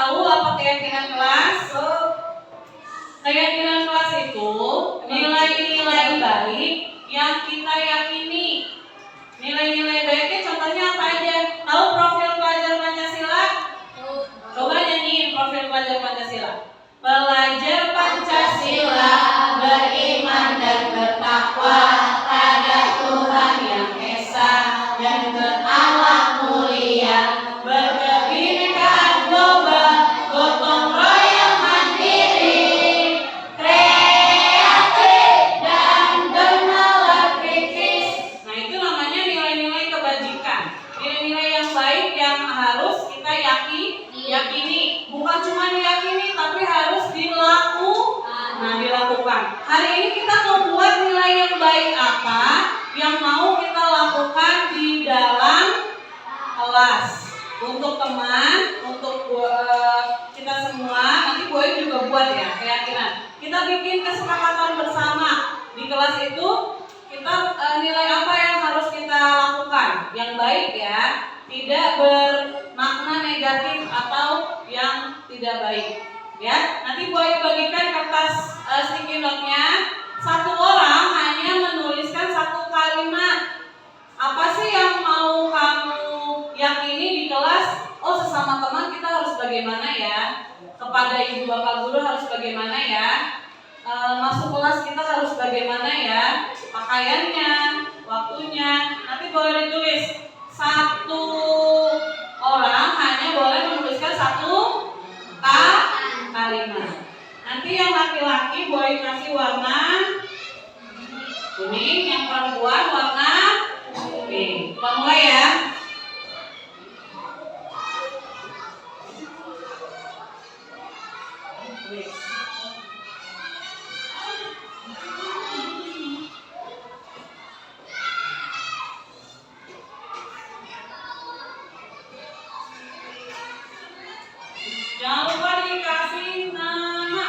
tahu apa keyakinan kelas? Keyakinan kelas itu nilai-nilai baik yang kita yakini. Nilai-nilai baiknya contohnya apa aja? Tahu profil pelajar Pancasila? Coba nyanyiin profil pelajar Pancasila. Pelajar Pancasila beriman dan bertakwa pada Tuhan Yang Esa dan berakhlak mulia, berkebinekaan global, gotong royong mandiri, kreatif dan bernalar kritis. Nah, itu namanya nilai-nilai kebajikan. Nilai-nilai yang baik yang harus kita yakini. Bukan cuma diyakini tapi harus dilakukan. Hari ini kita mau buat nilai yang baik apa yang mau kita lakukan di dalam kelas. Untuk teman, untuk kita semua, nanti Boy juga buat ya keyakinan. Kita bikin kesepakatan bersama di kelas itu kita nilai apa yang harus kita lakukan yang baik ya, tidak bermakna negatif atau yang tidak baik ya. Nanti Boy bagikan kertas sticky note-nya. Satu orang hanya menuliskan satu kalimat. Apa sih yang mau kamu yakini di kelas? Oh, sesama teman kita harus bagaimana ya? Kepada ibu bapak guru harus bagaimana ya? Masuk kelas kita harus bagaimana ya? Pakaiannya, waktunya. Nanti boleh ditulis. Satu orang hanya boleh menuliskan satu kalimat. Nanti yang laki-laki boleh kasih warna kuning, yang perempuan warna pink. Kita mulai ya. Jangan lupa dikasih nama.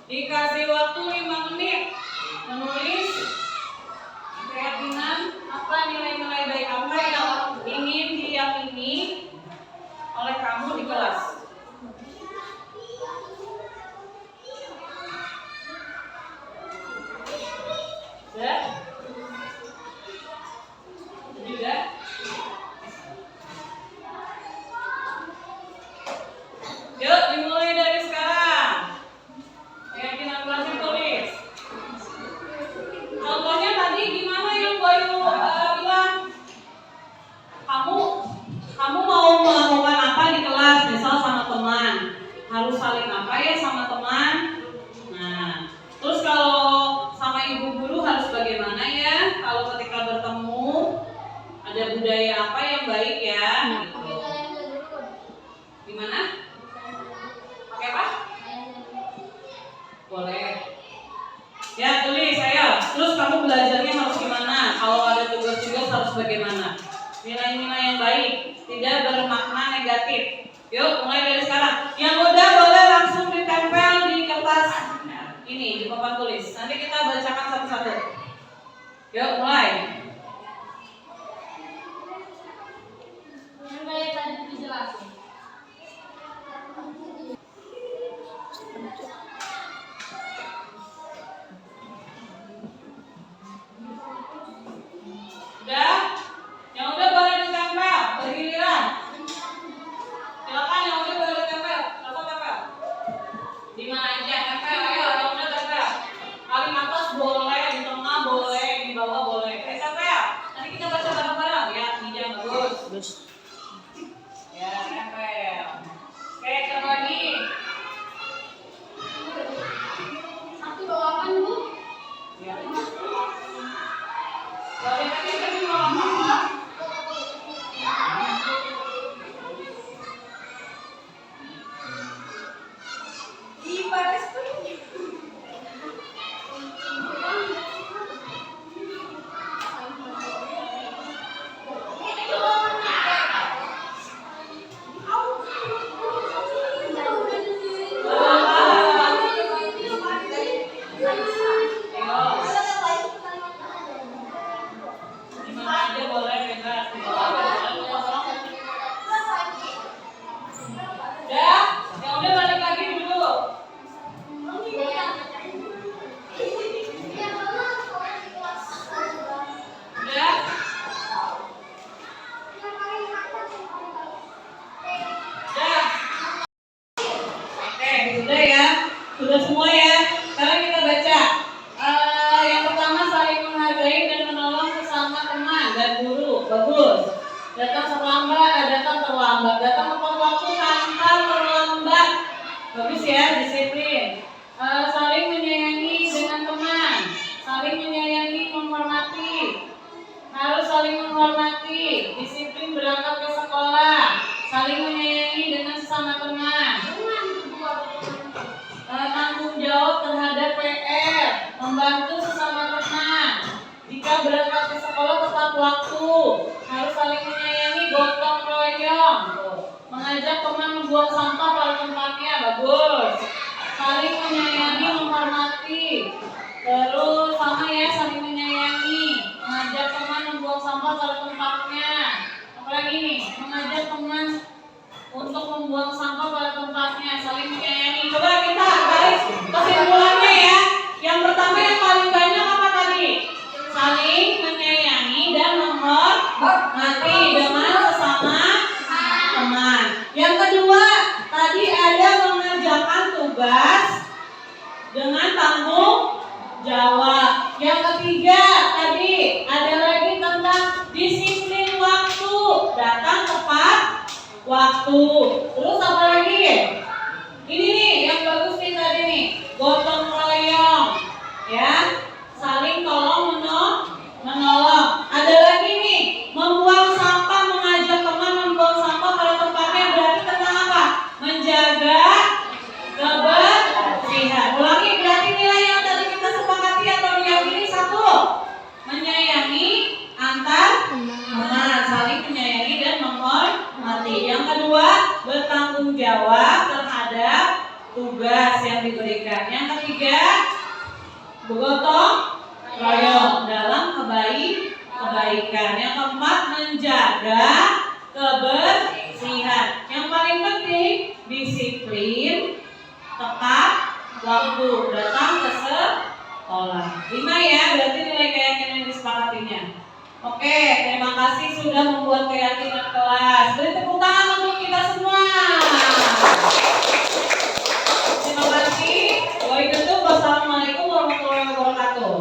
Dikasih waktu 5 menit menulis keyakinan apa, nilai-nilai baik apa yang ingin diyakini oleh kamu di kelas. Sudah? Juga? Yuk dimulai dari sekarang. Keyakinan kelasnya tulis. Contohnya tadi gimana yang Boy bilang? Kamu mau melakukan apa di kelas? Misal sama teman, harus saling apa ya sama teman? Nah, terus kalau sama ibu guru harus bagaimana ya? Kalau ketika bertemu ada budaya apa yang baik ya? Gitu. Gimana? Pakai apa? Boleh. Ya tulis saya. Terus kamu belajarnya harus gimana? Kalau ada tugas-tugas harus bagaimana? Nilai-nilai yang baik, tidak bermakna negatif. Yuk mulai dari sekarang. Yang udah boleh langsung ditempel di kertas ini, di papan tulis. Nanti kita bacakan satu-satu. Yuk mulai. Yang kayak tadi dijelasin. Udah? Yang udah boleh ditempel, bergiliran. Silakan yang udah boleh ditempel. Tempel. Di mana aja tempel, ayo yang udah tempel. Paling atas boleh, di tengah boleh, di bawah boleh. Tempel. Nanti kita baca bareng-bareng ya, meja bagus. Ya, tempel. Oke, coba lagi. Satu bawakan Bu. Ya. Boleh tadi mau apa? Di pada Sudah semua ya. Sekarang kita baca. Yang pertama, saling menghargai dan menolong sesama teman dan guru. Bagus. Datang terlambat. Datang tepat waktu tanpa terlambat. Bagus ya, disiplin. Saling menyayangi dengan teman. Saling menyayangi, menghormati. Harus saling menghormati. Disiplin berangkat ke sekolah. Saling menyayangi dengan sesama teman. Tanggung jawab terhadap PR. Membantu sesama teman. Jika berangkat ke sekolah tepat waktu. Harus saling menyayangi, gotong royong. Mengajak teman membuang sampah pada tempatnya. Bagus. Saling menyayangi, menghormati. Terus sama ya, saling menyayangi. Mengajak teman membuang sampah pada tempatnya. Apalagi nih, mengajak teman untuk membuang sampah pada tempatnya. Saling menyayangi. Coba kita garis kesimpulannya ya. Yang pertama yang paling banyak apa tadi? Saling menyayangi dan menghormati dengan sesama teman. Yang kedua, tadi ada mengerjakan tugas dengan tanggung jawab. Yang ketiga, tadi ada lagi tentang disiplin waktu, datang tepat waktu. Terus apa lagi? Ini nih yang bagus nih tadi nih, gotong royong, ya, saling tolong menolong. Ada lagi nih, membuang sampah, mengajak teman membuang sampah pada tempatnya. Berarti tentang apa? Menjaga kebersihan. Ulangi, berarti nilai yang tadi kita sepakati atau diyakini satu, menyayangi antar teman, saling menyayangi dan menghormati. Yang kedua, bertanggung jawab terhadap tugas yang diberikan. Yang ketiga, bergotong royong dalam kebaikan. Yang keempat, menjaga kebersihan. Yang paling penting, disiplin, tepat waktu, datang ke sekolah. 5 ya, berarti nilai keyakinan yang disepakatinya. Oke, terima kasih sudah membuat keyakinan kelas. Beri tepuk tangan untuk kita semua. Terima kasih. Wassalamualaikum warahmatullahi wabarakatuh.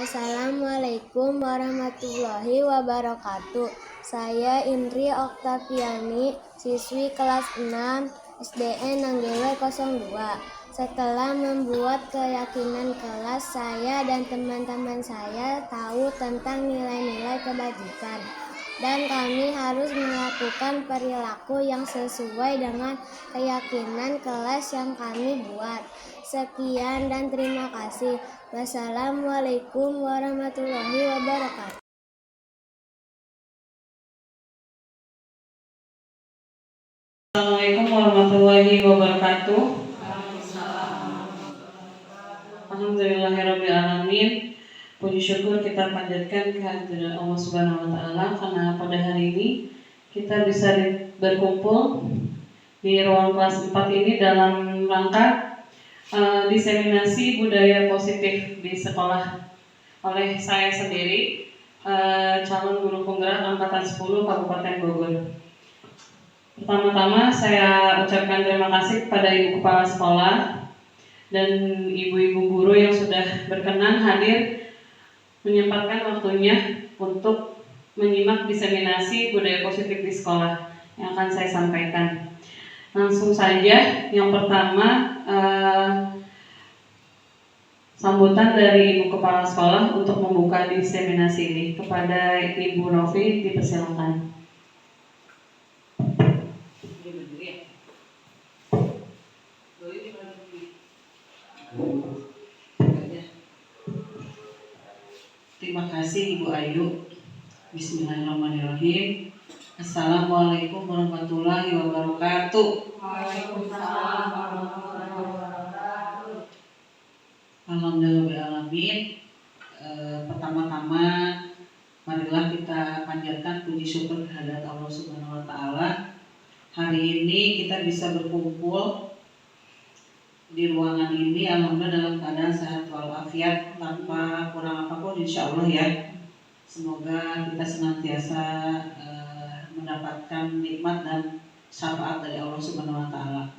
Assalamualaikum warahmatullahi wabarakatuh. Saya Indri Oktaviani, siswi kelas 6 SDN Nanggewe 02. Setelah membuat keyakinan kelas, saya dan teman-teman saya tahu tentang nilai-nilai kebajikan. Dan kami harus melakukan perilaku yang sesuai dengan keyakinan kelas yang kami buat. Sekian dan terima kasih. Wassalamualaikum warahmatullahi wabarakatuh. Assalamualaikum warahmatullahi wabarakatuh. Alhamdulillahirrabbilalamin. Puji syukur kita panjatkan kehadirat Allah Subhanahu wa Ta'ala karena pada hari ini kita bisa berkumpul di ruang kelas 4 ini dalam rangka diseminasi budaya positif di sekolah oleh saya sendiri, calon guru penggerak angkatan 10 Kabupaten Bogor. Pertama-tama saya ucapkan terima kasih kepada Ibu Kepala Sekolah dan ibu-ibu guru yang sudah berkenan hadir menyempatkan waktunya untuk menyimak diseminasi budaya positif di sekolah yang akan saya sampaikan. Langsung saja, yang pertama sambutan dari Ibu Kepala Sekolah untuk membuka diseminasi ini. Kepada Ibu Novi dipersilakan. Terima kasih Ibu Ayu. Bismillahirrahmanirrahim. Assalamualaikum warahmatullahi wabarakatuh. Waalaikumsalam warahmatullahi wabarakatuh. Alhamdulillahirrahmanirrahim. Pertama-tama marilah kita panjatkan puji syukur kehadirat Allah Subhanahu wa Ta'ala. Hari ini kita bisa berkumpul di ruangan ini, alhamdulillah dalam keadaan sehat walafiat tanpa kurang apapun, insya Allah ya. Semoga kita senantiasa mendapatkan nikmat dan syafaat dari Allah Subhanahu wa Ta'ala.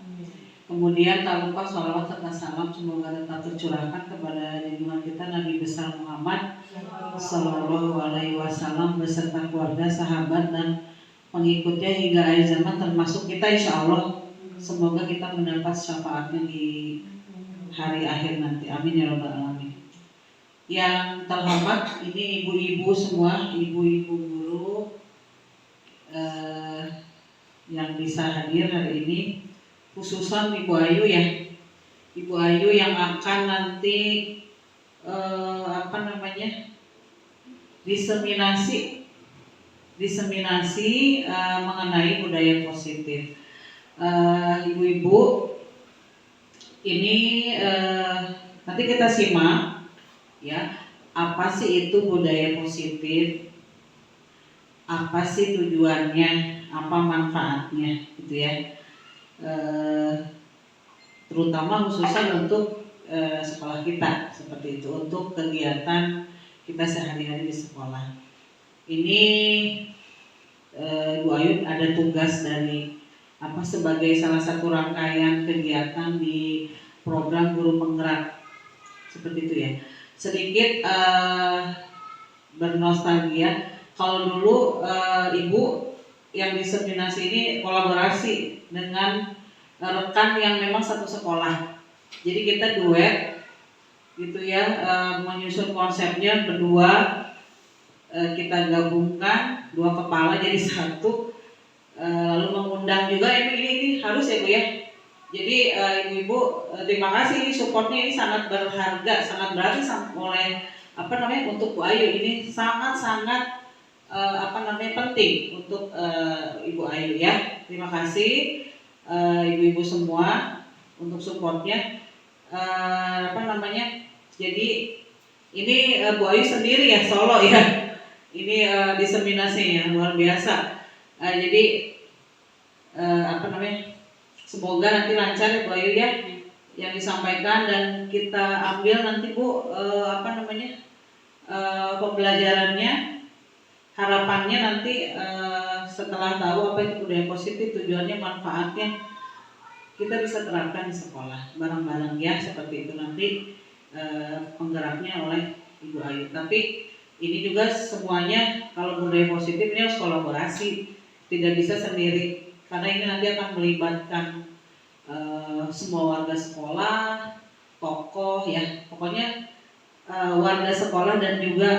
Kemudian tak lupa sholawat serta salam semoga tetap tercurahkan kepada junjungan kita Nabi besar Muhammad Sallallahu Alaihi Wasallam beserta keluarga, sahabat dan pengikutnya hingga akhir zaman, termasuk kita insya Allah. Semoga kita mendapat syafaatnya di hari akhir nanti. Amin ya rabbal alamin. Yang terhormat ini ibu-ibu semua, ibu-ibu guru yang bisa hadir hari ini, khususan Ibu Ayu ya, Ibu Ayu yang akan nanti diseminasi mengenai budaya positif. Ibu-ibu ini nanti kita simak ya, apa sih itu budaya positif, apa sih tujuannya, apa manfaatnya gitu ya, terutama khususnya untuk sekolah kita seperti itu, untuk kegiatan kita sehari-hari di sekolah. Ini Bu Ayu ada tugas dari sebagai salah satu rangkaian kegiatan di program guru penggerak seperti itu ya. Sedikit bernostalgia, kalau dulu Ibu yang diseminasi ini kolaborasi dengan rekan yang memang satu sekolah. Jadi kita duet gitu ya, menyusun konsepnya berdua, kita gabungkan dua kepala jadi satu, lalu mengundang juga ini harus ya Bu ya. Jadi ibu-ibu terima kasih, ini supportnya ini sangat berharga, sangat berarti oleh untuk Bu Ayu, ini sangat penting untuk Ibu Ayu ya. Terima kasih ibu-ibu semua untuk supportnya. Jadi ini Bu Ayu sendiri ya, solo ya. Ini diseminasi ya, luar biasa. Jadi semoga nanti lancar ya Bu Ayu ya yang disampaikan, dan kita ambil nanti Bu pembelajarannya. Harapannya nanti setelah tahu apa itu budaya positif, tujuannya, manfaatnya, kita bisa terapkan di sekolah bareng-bareng ya, seperti itu nanti penggeraknya oleh Ibu Ayu. Tapi ini juga semuanya, kalau budaya positif ini harus kolaborasi, tidak bisa sendiri, karena ini nanti akan melibatkan semua warga sekolah, tokoh ya, pokoknya warga sekolah, dan juga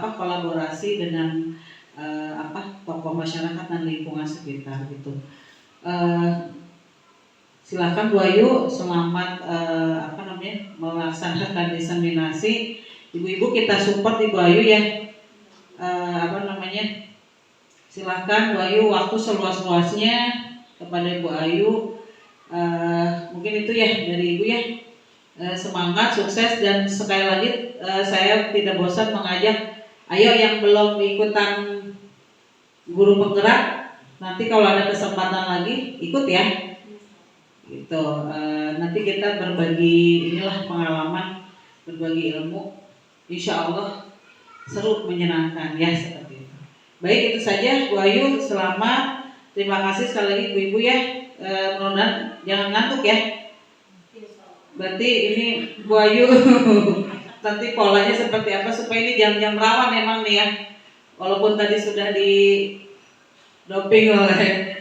kolaborasi dengan tokoh masyarakat dan lingkungan sekitar gitu. Silakan Bu Ayu, selamat melaksanakan diseminasi. Ibu-ibu kita support Ibu Ayu ya. Silakan Bu Ayu, waktu seluas-luasnya kepada Ibu Ayu. Mungkin itu ya dari Ibu ya. Semangat, sukses, dan sekali lagi saya tidak bosan mengajak, ayo yang belum ikutan guru penggerak, nanti kalau ada kesempatan lagi ikut ya. Gitu. Nanti kita berbagi pengalaman, berbagi ilmu. Insya Allah seru, menyenangkan ya, seperti itu. Baik, itu saja Bu Ayu, selamat. Terima kasih sekali lagi ibu-ibu ya. Mudah-mudahan jangan ngantuk ya. Berarti ini Bu Ayu nanti polanya seperti apa supaya ini jam-jam rawan memang nih ya. Walaupun tadi sudah di doping oleh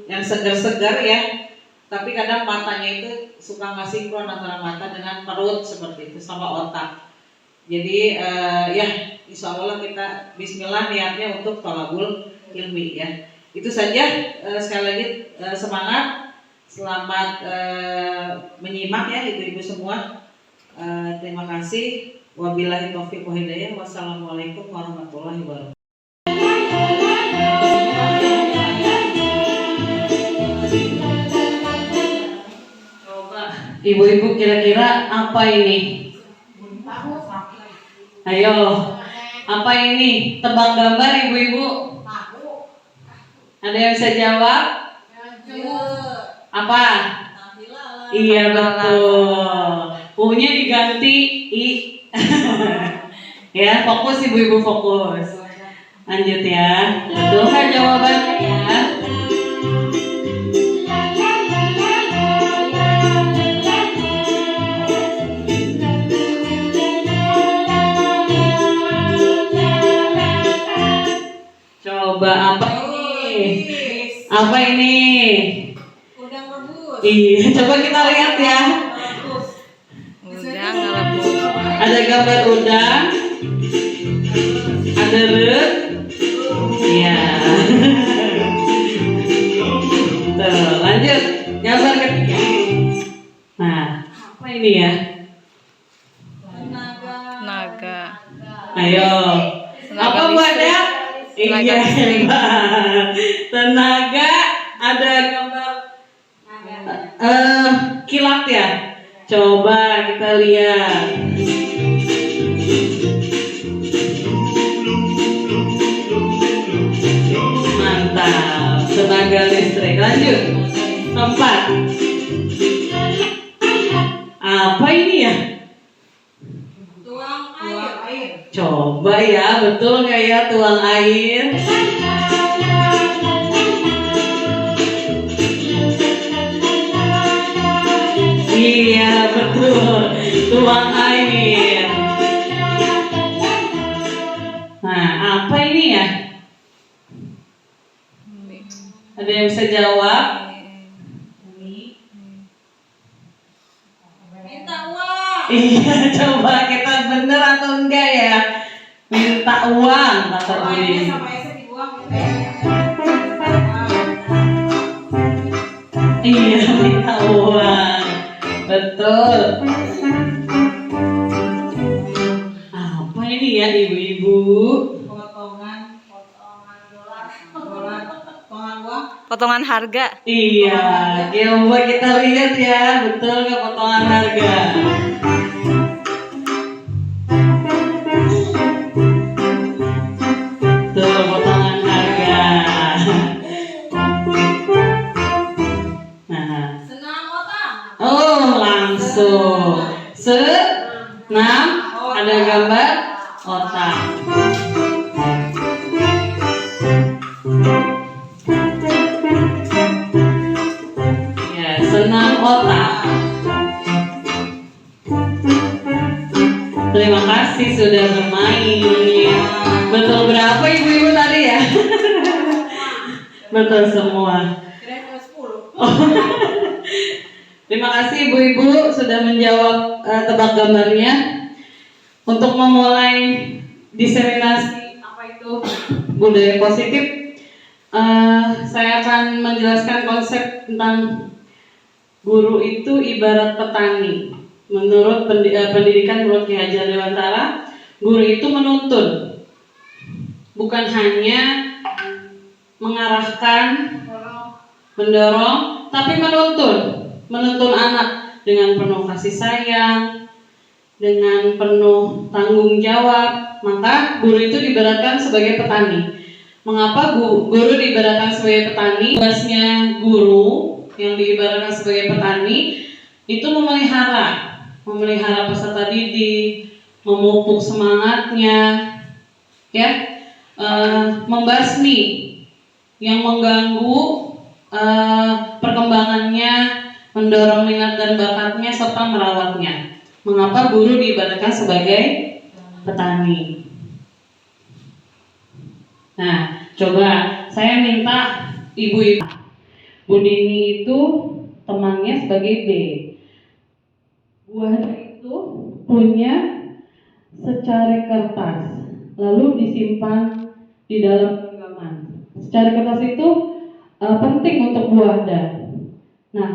yang segar-segar ya, tapi kadang matanya itu suka nggak sinkron antara mata dengan perut seperti itu, sama otak. Jadi insya Allah kita bismillah niatnya untuk thalabul ilmi ya. Itu saja, sekali lagi semangat, selamat menyimak ya ibu-ibu semua. Terima kasih. Wabillahi taufiq wal hidayah. Wassalamualaikum warahmatullahi wabarakatuh. Ibu-ibu kira-kira apa ini? Ayo, apa ini? Tebak gambar ibu-ibu. Ada yang bisa jawab? Apa? Iya betul. U-nya diganti I. Ya, fokus ibu-ibu, fokus. Lanjut ya. Betul kan jawabannya ya? Apa ini? Udang rebus. Iya, coba kita lihat ya. Rebus. Udang rebus. Ada gambar udang, ada rut. Iya. Tuh, lanjut. Gambar ketiga. Nah, apa ini ya? Naga. Ayo. Apa Bu ada? Tenaga Iya, listrik. hebat. Tenaga, ada gambar kilat ya. Coba kita lihat. Mantap, tenaga listrik. Lanjut. 4. Apa ini ya? Tuang air. Coba ya, betul nggak ya tuang air? Iya betul, tuang air. Nah, apa ini ya? Ada yang bisa jawab? Minta uang. Iya, coba kita bener atau enggak ya? Minta uang kata Budi. Sama S dibuang. Iya, minta uang. Betul. Apa ini ya ibu-ibu? Potongan dolar. Potongan uang. Potongan harga. Iya, coba kita lihat ya, betul nggak potongan harga? Tuh potongan harga. Nah, Senam otak. oh langsung. Senam, ada gambar otak. Ya, senam otak. Terima kasih sudah bermain. Betul berapa ibu-ibu tadi ya? Betul semua. Kira-kira 10. Terima kasih ibu-ibu sudah menjawab tebak gambarnya. Untuk memulai diseminasi apa itu budaya positif, saya akan menjelaskan konsep tentang guru itu ibarat petani. Menurut pendidikan menurut Ki Hajar Dewantara, guru itu menuntun, bukan hanya mengarahkan, mendorong, tapi menuntun anak dengan penuh kasih sayang, dengan penuh tanggung jawab. Maka guru itu diibaratkan sebagai petani. Mengapa guru diibaratkan sebagai petani? Tugasnya guru yang diibaratkan sebagai petani itu memelihara peserta didik, memupuk semangatnya, ya, membasmi yang mengganggu perkembangannya, mendorong minat dan bakatnya serta merawatnya. Mengapa guru diibaratkan sebagai petani? Nah, coba saya minta ibu-ibu. Bu Dini itu temannya sebagai B. Bu Hana itu punya secari kertas, lalu disimpan di dalam genggaman. Secari kertas itu penting untuk Bu Hana. Nah,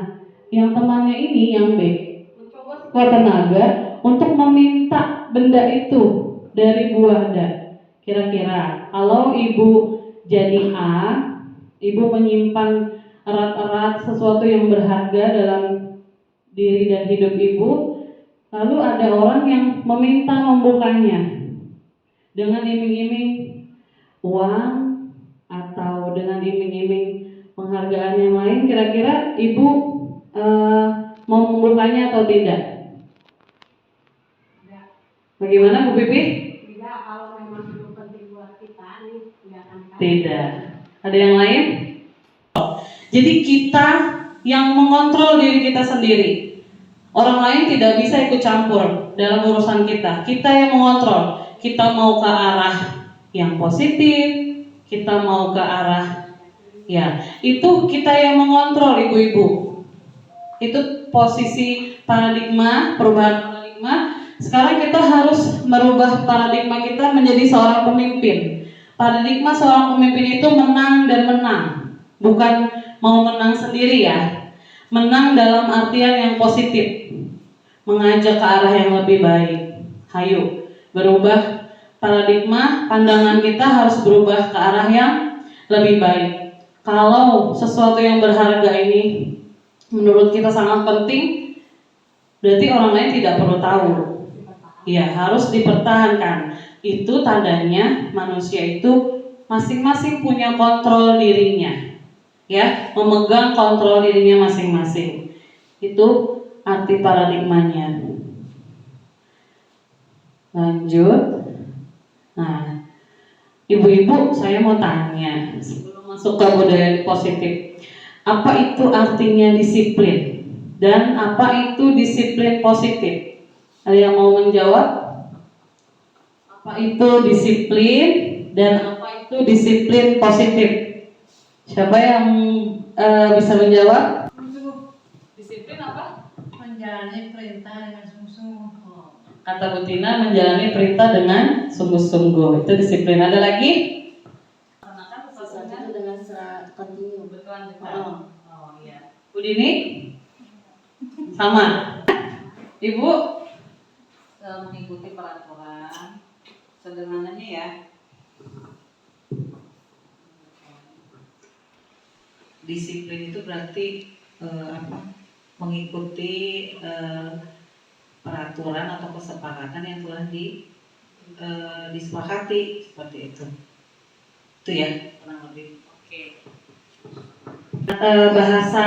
yang temannya ini, yang B, mencoba sekuat tenaga untuk meminta benda itu dari Bu Hana. Kira-kira kalau ibu jadi A, ibu menyimpan erat-erat sesuatu yang berharga dalam diri dan hidup ibu, lalu ada orang yang meminta membukanya dengan iming-iming uang atau dengan iming-iming penghargaan yang lain. Kira-kira ibu mau membukanya atau tidak? Bagaimana Bu Pipi? Tidak, kalau memang itu penting buat kita nih, tidak akan. Tidak. Ada yang lain? Jadi kita yang mengontrol diri kita sendiri. Orang lain tidak bisa ikut campur dalam urusan kita. Kita yang mengontrol. Kita mau ke arah yang positif, kita mau ke arah Ya, itu kita yang mengontrol ibu-ibu. Itu posisi paradigma, perubahan paradigma. Sekarang kita harus merubah paradigma kita menjadi seorang pemimpin. Paradigma seorang pemimpin itu menang dan menang, bukan mau menang sendiri ya. Menang dalam artian yang positif, mengajak ke arah yang lebih baik. Hayo, berubah paradigma, pandangan kita harus berubah ke arah yang lebih baik. Kalau sesuatu yang berharga ini menurut kita sangat penting, berarti orang lain tidak perlu tahu. Ya, harus dipertahankan. Itu tandanya manusia itu masing-masing punya kontrol dirinya. Ya, memegang kontrol dirinya masing-masing. Itu arti paradigmanya. Lanjut. Nah, ibu-ibu, saya mau tanya sebelum masuk ke budaya positif, apa itu artinya disiplin dan apa itu disiplin positif? Ada yang mau menjawab? Apa itu disiplin dan apa itu disiplin positif? Siapa yang bisa menjawab? Disiplin apa? Menjalani perintah dengan sungguh-sungguh. Kata Bu Tina, menjalani perintah dengan sungguh-sungguh. Itu disiplin. Ada lagi? Sesuatu dengan secara kontinu. Oh iya. Bu Dini? Sama. Ibu? Mengikuti peraturan. Sederhananya ya. Disiplin itu berarti mengikuti peraturan atau kesepakatan yang telah disepakati, seperti itu. Itu ya, kurang lebih. Oke. Bahasa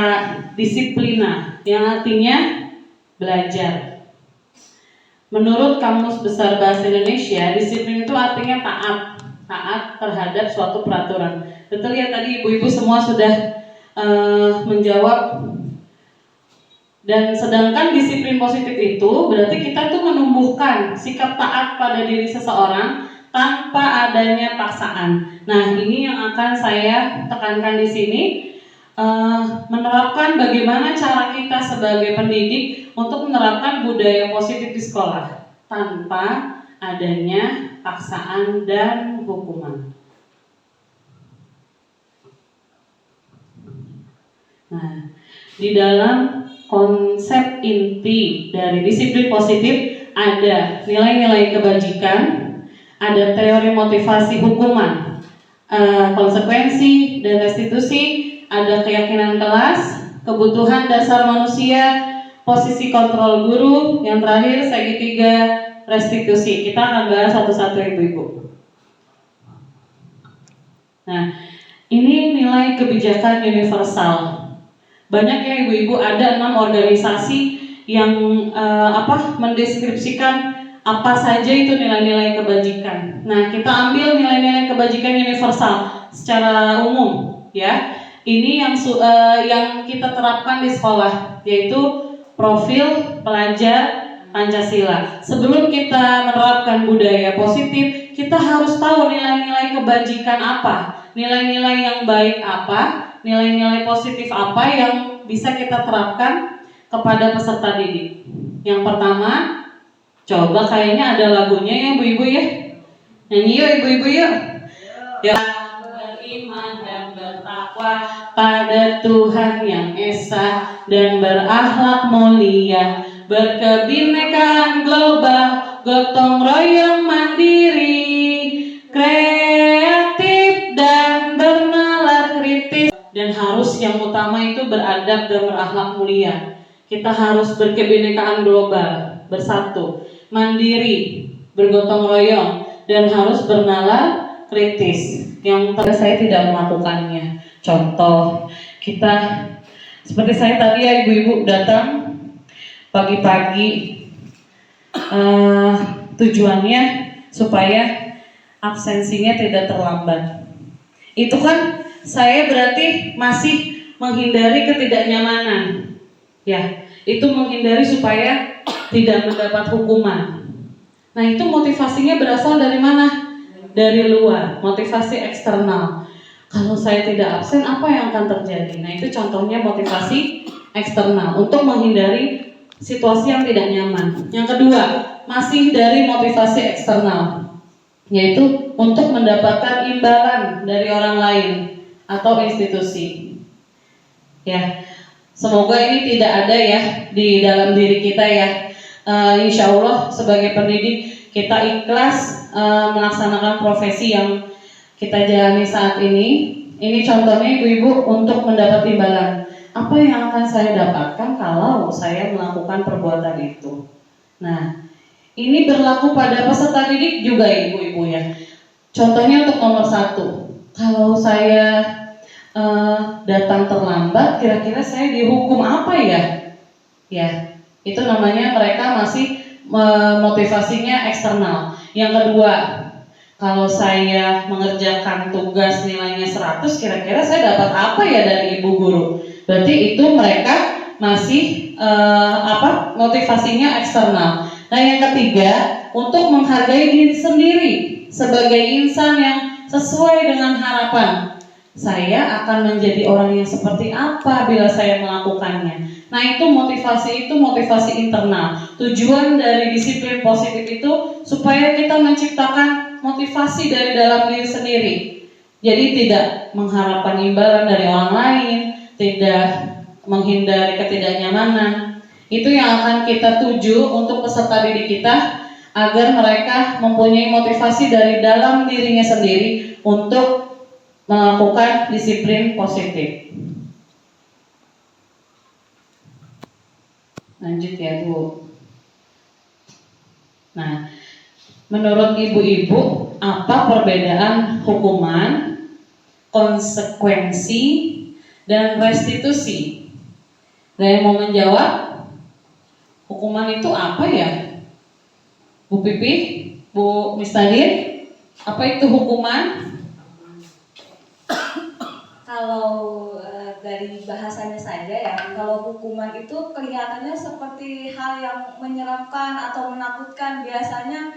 disiplina yang artinya belajar. Menurut Kamus Besar Bahasa Indonesia, disiplin itu artinya taat terhadap suatu peraturan. Betul ya, tadi ibu-ibu semua sudah menjawab. Dan sedangkan disiplin positif itu berarti kita tuh menumbuhkan sikap taat pada diri seseorang tanpa adanya paksaan. Nah, ini yang akan saya tekankan di sini, menerapkan bagaimana cara kita sebagai pendidik untuk menerapkan budaya positif di sekolah tanpa adanya paksaan dan hukuman. Nah, di dalam konsep inti dari disiplin positif ada nilai-nilai kebajikan, ada teori motivasi hukuman, konsekuensi dan restitusi, ada keyakinan kelas, kebutuhan dasar manusia, posisi kontrol guru, yang terakhir segitiga restitusi. Kita akan bahas satu-satu ibu-ibu. Nah, ini nilai kebijakan universal. Banyak ya ibu-ibu, ada 6 organisasi yang mendeskripsikan apa saja itu nilai-nilai kebajikan. Nah, kita ambil nilai-nilai kebajikan universal secara umum ya. Ini yang kita terapkan di sekolah, yaitu profil pelajar Pancasila. Sebelum kita menerapkan budaya positif, kita harus tahu nilai-nilai kebajikan apa, nilai-nilai yang baik apa, nilai-nilai positif apa yang bisa kita terapkan kepada peserta didik. Yang pertama, coba kayaknya ada lagunya ya ibu-ibu ya. Nyanyi yuk ibu-ibu yuk. Ya, beriman dan bertakwa pada Tuhan yang Esa dan berakhlak mulia, berkebinekaan global, gotong royong mandiri, kreatif dan bernalar kritis. Dan harus yang utama itu beradab dan berakhlak mulia. Kita harus berkebinekaan global, bersatu, mandiri, bergotong royong, dan harus bernalar kritis. Yang saya tidak melakukannya. Contoh, kita seperti saya tadi ya ibu-ibu datang pagi-pagi, tujuannya supaya absensinya tidak terlambat. Itu kan saya berarti masih menghindari ketidaknyamanan. Ya, itu menghindari supaya tidak mendapat hukuman. Nah, itu motivasinya berasal dari mana? Dari luar, motivasi eksternal. Kalau saya tidak absen, apa yang akan terjadi? Nah, itu contohnya motivasi eksternal untuk menghindari situasi yang tidak nyaman. Yang kedua, masih dari motivasi eksternal, yaitu untuk mendapatkan imbalan dari orang lain atau institusi. Ya, semoga ini tidak ada ya di dalam diri kita ya. Insya Allah sebagai pendidik kita ikhlas melaksanakan profesi yang kita jalani saat ini. Ini contohnya ibu-ibu untuk mendapat imbalan. Apa yang akan saya dapatkan kalau saya melakukan perbuatan itu? Nah, ini berlaku pada peserta didik juga ibu-ibu ya. Contohnya untuk nomor 1, kalau saya datang terlambat, kira-kira saya dihukum apa ya? Ya, itu namanya mereka masih motivasinya eksternal. Yang kedua, kalau saya mengerjakan tugas nilainya 100, kira-kira saya dapat apa ya dari ibu guru? Berarti itu mereka masih motivasinya eksternal. Nah, yang ketiga, untuk menghargai diri sendiri sebagai insan yang sesuai dengan harapan. Saya akan menjadi orang yang seperti apa bila saya melakukannya. Nah, itu motivasi internal. Tujuan dari disiplin positif itu supaya kita menciptakan motivasi dari dalam diri sendiri. Jadi tidak mengharapkan imbalan dari orang lain, tidak menghindari ketidaknyamanan. Itu yang akan kita tuju untuk peserta didik kita, agar mereka mempunyai motivasi dari dalam dirinya sendiri untuk melakukan disiplin positif. Lanjut ya Bu. Nah, menurut ibu-ibu, apa perbedaan hukuman, konsekuensi, dan restitusi? Ada yang mau menjawab? Hukuman itu apa ya? Bu Pipi, Bu Mistadin, apa itu hukuman? Kalau dari bahasanya saja ya, kalau hukuman itu kelihatannya seperti hal yang menyeramkan atau menakutkan. Biasanya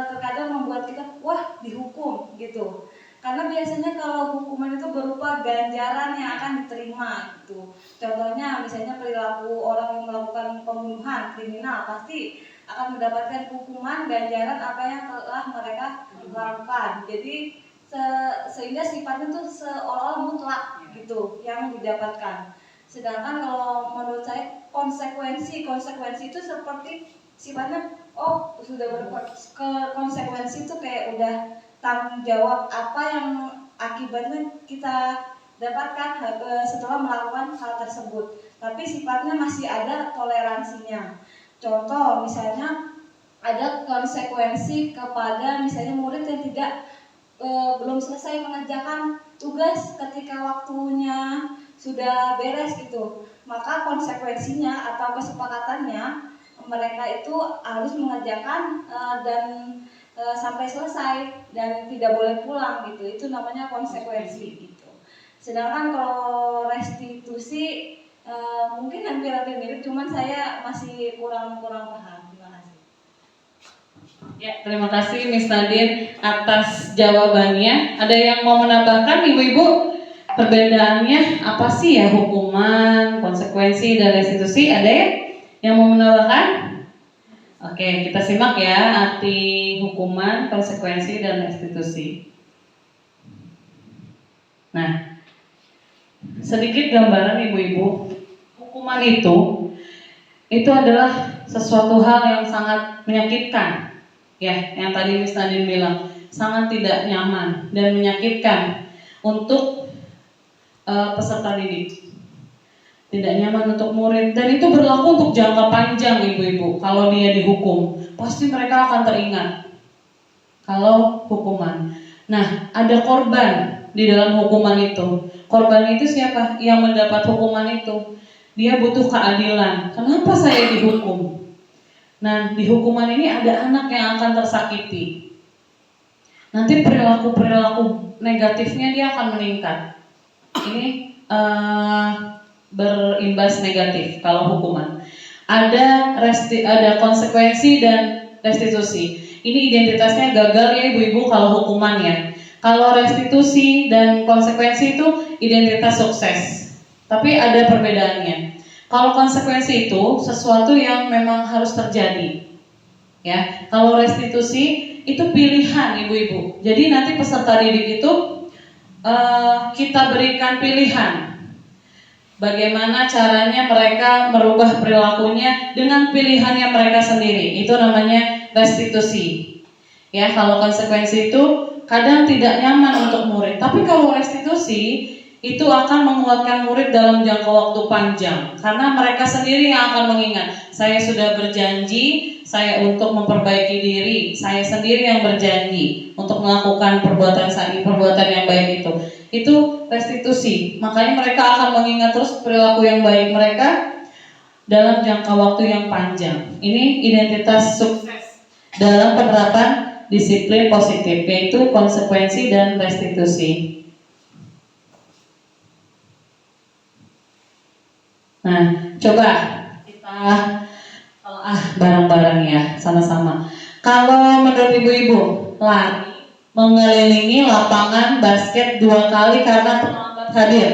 terkadang membuat kita wah dihukum gitu. Karena biasanya kalau hukuman itu berupa ganjaran yang akan diterima gitu. Contohnya misalnya perilaku orang yang melakukan pembunuhan kriminal pasti akan mendapatkan hukuman ganjaran apa yang telah mereka lakukan. Jadi sehingga sifatnya tuh seolah-olah mutlak gitu yang didapatkan. Sedangkan kalau menurut saya konsekuensi itu seperti sifatnya sudah konsekuensi itu kayak udah tanggung jawab apa yang akibatnya kita dapatkan setelah melakukan hal tersebut. Tapi sifatnya masih ada toleransinya. Contoh misalnya ada konsekuensi kepada misalnya murid yang tidak belum selesai mengerjakan tugas ketika waktunya sudah beres gitu, maka konsekuensinya atau kesepakatannya mereka itu harus mengerjakan dan sampai selesai dan tidak boleh pulang gitu. Itu namanya konsekuensi gitu. Sedangkan kalau restitusi mungkin hampir mirip, cuman saya masih kurang paham. Ya, terima kasih Miss Nadine atas jawabannya. Ada yang mau menambahkan ibu-ibu? Perbedaannya apa sih ya hukuman, konsekuensi, dan restitusi? Ada ya yang mau menambahkan? Oke, kita simak ya arti hukuman, konsekuensi, dan restitusi. Nah, sedikit gambaran ibu-ibu. Hukuman itu adalah sesuatu hal yang sangat menyakitkan. Ya, yang tadi Miss Nadine bilang sangat tidak nyaman dan menyakitkan untuk peserta didik. Tidak nyaman untuk murid, dan itu berlaku untuk jangka panjang ibu-ibu. Kalau dia dihukum, pasti mereka akan teringat kalau hukuman. Nah, ada korban di dalam hukuman itu. Korban itu siapa? Yang mendapat hukuman itu. Dia butuh keadilan. Kenapa saya dihukum? Nah, di hukuman ini ada anak yang akan tersakiti. Nanti perilaku negatifnya dia akan meningkat. Ini berimbas negatif kalau hukuman. Ada konsekuensi dan restitusi. Ini identitasnya gagal ya ibu-ibu kalau hukuman ya. Kalau restitusi dan konsekuensi itu identitas sukses. Tapi ada perbedaannya. Kalau konsekuensi itu sesuatu yang memang harus terjadi. Ya, kalau restitusi itu pilihan ibu-ibu. Jadi nanti peserta didik itu kita berikan pilihan. Bagaimana caranya mereka merubah perilakunya dengan pilihannya mereka sendiri. Itu namanya restitusi. Ya, kalau konsekuensi itu kadang tidak nyaman untuk murid. Tapi kalau restitusi itu akan menguatkan murid dalam jangka waktu panjang. Karena mereka sendiri yang akan mengingat, saya sudah berjanji, saya untuk memperbaiki diri, saya sendiri yang berjanji untuk melakukan perbuatan yang baik itu. Itu restitusi. Makanya mereka akan mengingat terus perilaku yang baik mereka dalam jangka waktu yang panjang. Ini identitas sukses dalam penerapan disiplin positif, yaitu konsekuensi dan restitusi. Nah, coba kita telah bareng-bareng ya, sama-sama. Kalau menurut ibu-ibu, lari mengelilingi lapangan basket 2 kali karena terlambat hadir,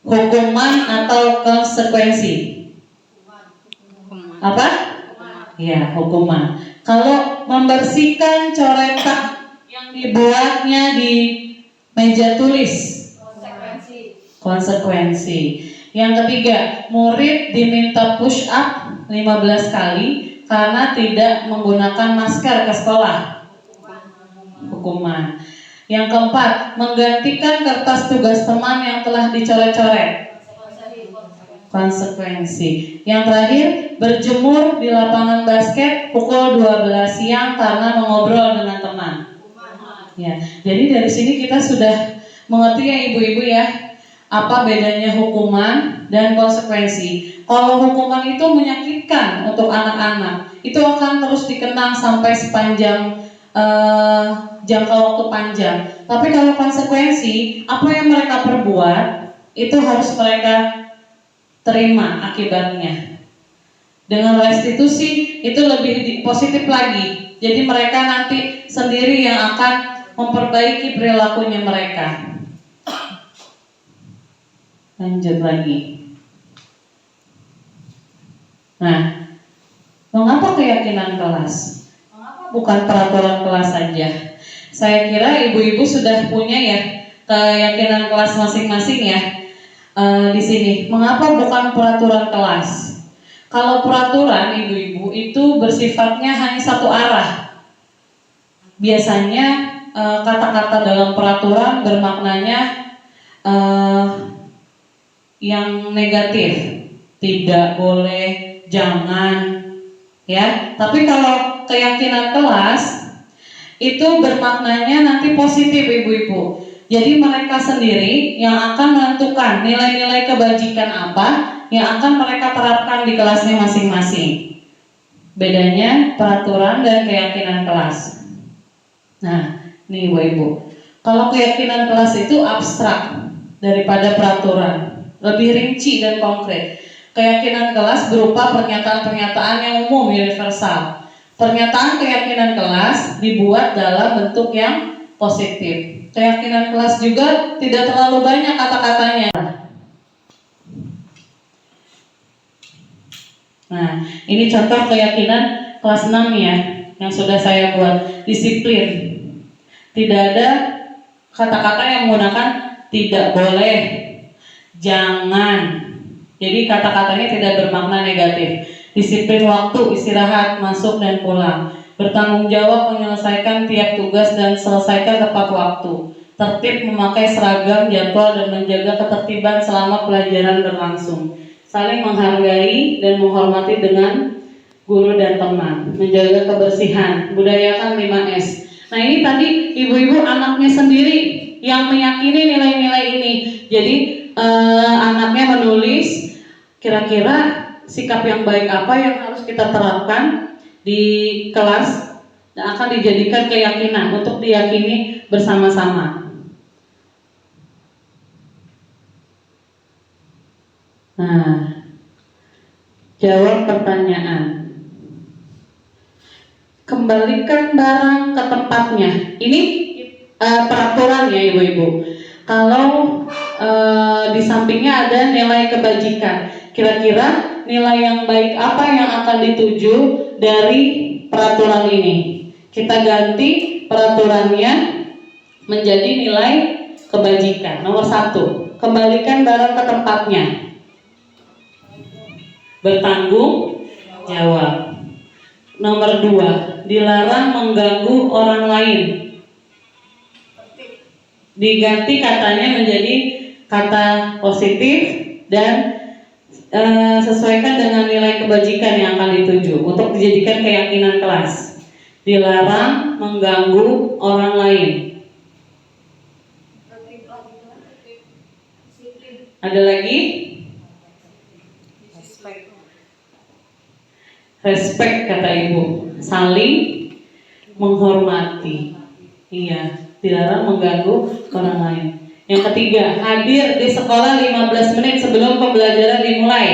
hukuman atau konsekuensi? Apa? Ya, hukuman. Kalau membersihkan coretan yang dibuatnya di meja tulis? Konsekuensi. Yang ketiga, murid diminta push up 15 kali karena tidak menggunakan masker ke sekolah. Hukuman. Yang keempat, menggantikan kertas tugas teman yang telah dicoret-coret. Konsekuensi. Yang terakhir, berjemur di lapangan basket pukul 12 siang karena mengobrol dengan teman. Ya, jadi dari sini kita sudah mengerti ya ibu-ibu ya, apa bedanya hukuman dan konsekuensi. Kalau hukuman itu menyakitkan untuk anak-anak, itu akan terus dikenang sampai sepanjang jangka waktu panjang. Tapi kalau konsekuensi, apa yang mereka perbuat itu harus mereka terima akibatnya. Dengan restitusi itu lebih positif lagi. Jadi mereka nanti sendiri yang akan memperbaiki perilakunya mereka. Lanjut lagi. Nah, mengapa keyakinan kelas? Mengapa bukan peraturan kelas saja? Saya kira ibu-ibu sudah punya ya keyakinan kelas masing-masing ya di sini. Mengapa bukan peraturan kelas? Kalau peraturan ibu-ibu itu bersifatnya hanya satu arah. Biasanya kata-kata dalam peraturan bermaknanya yang negatif, tidak boleh, jangan, ya. Tapi kalau keyakinan kelas itu bermaknanya nanti positif ibu-ibu. Jadi mereka sendiri yang akan menentukan nilai-nilai kebajikan apa yang akan mereka terapkan di kelasnya masing-masing. Bedanya peraturan dan keyakinan kelas. Nah, nih ibu-ibu, kalau keyakinan kelas itu abstrak daripada peraturan, lebih rinci dan konkret. Keyakinan kelas berupa pernyataan-pernyataan yang umum, universal. Pernyataan keyakinan kelas dibuat dalam bentuk yang positif. Keyakinan kelas juga tidak terlalu banyak kata-katanya. Nah, ini contoh keyakinan kelas 6 ya, yang sudah saya buat. Disiplin. Tidak ada kata-kata yang menggunakan tidak boleh, jangan. Jadi kata-katanya tidak bermakna negatif. Disiplin waktu, istirahat, masuk dan pulang. Bertanggung jawab menyelesaikan tiap tugas dan selesaikan tepat waktu. Tertib memakai seragam, jadwal dan menjaga ketertiban selama pelajaran berlangsung. Saling menghargai dan menghormati dengan guru dan teman. Menjaga kebersihan, budayakan 5S. Nah ini tadi ibu-ibu anaknya sendiri yang meyakini nilai-nilai ini. Jadi anaknya menulis kira-kira sikap yang baik apa yang harus kita terapkan di kelas dan akan dijadikan keyakinan untuk diyakini bersama-sama. Nah, jawab pertanyaan. Kembalikan barang ke tempatnya. Ini peraturan ya ibu-ibu. Kalau di sampingnya ada nilai kebajikan. Kira-kira nilai yang baik apa yang akan dituju dari peraturan ini? Kita ganti peraturannya menjadi nilai kebajikan. Nomor 1, kembalikan barang ke tempatnya. Bertanggung jawab. Nomor 2, dilarang mengganggu orang lain. Diganti katanya menjadi kata positif dan sesuaikan dengan nilai kebajikan yang akan dituju untuk dijadikan keyakinan kelas. Dilarang mengganggu orang lain. Ada lagi? Respect kata ibu. Saling menghormati. Iya, dilarang mengganggu orang lain. Yang ketiga, hadir di sekolah 15 menit sebelum pembelajaran dimulai.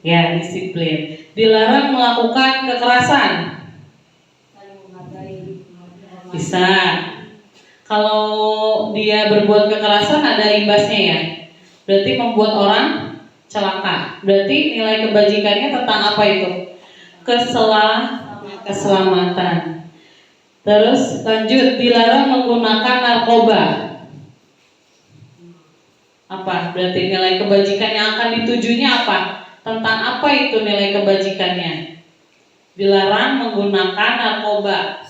Ya, disiplin. Dilarang melakukan kekerasan. Bisa. Kalau dia berbuat kekerasan ada imbasnya ya. Berarti membuat orang celaka. Berarti nilai kebajikannya tentang apa itu? Keselamatan. Terus lanjut, dilarang menggunakan narkoba. Apa? Berarti nilai kebajikan yang akan ditujunya apa? Tentang apa itu nilai kebajikannya? Dilarang menggunakan narkoba.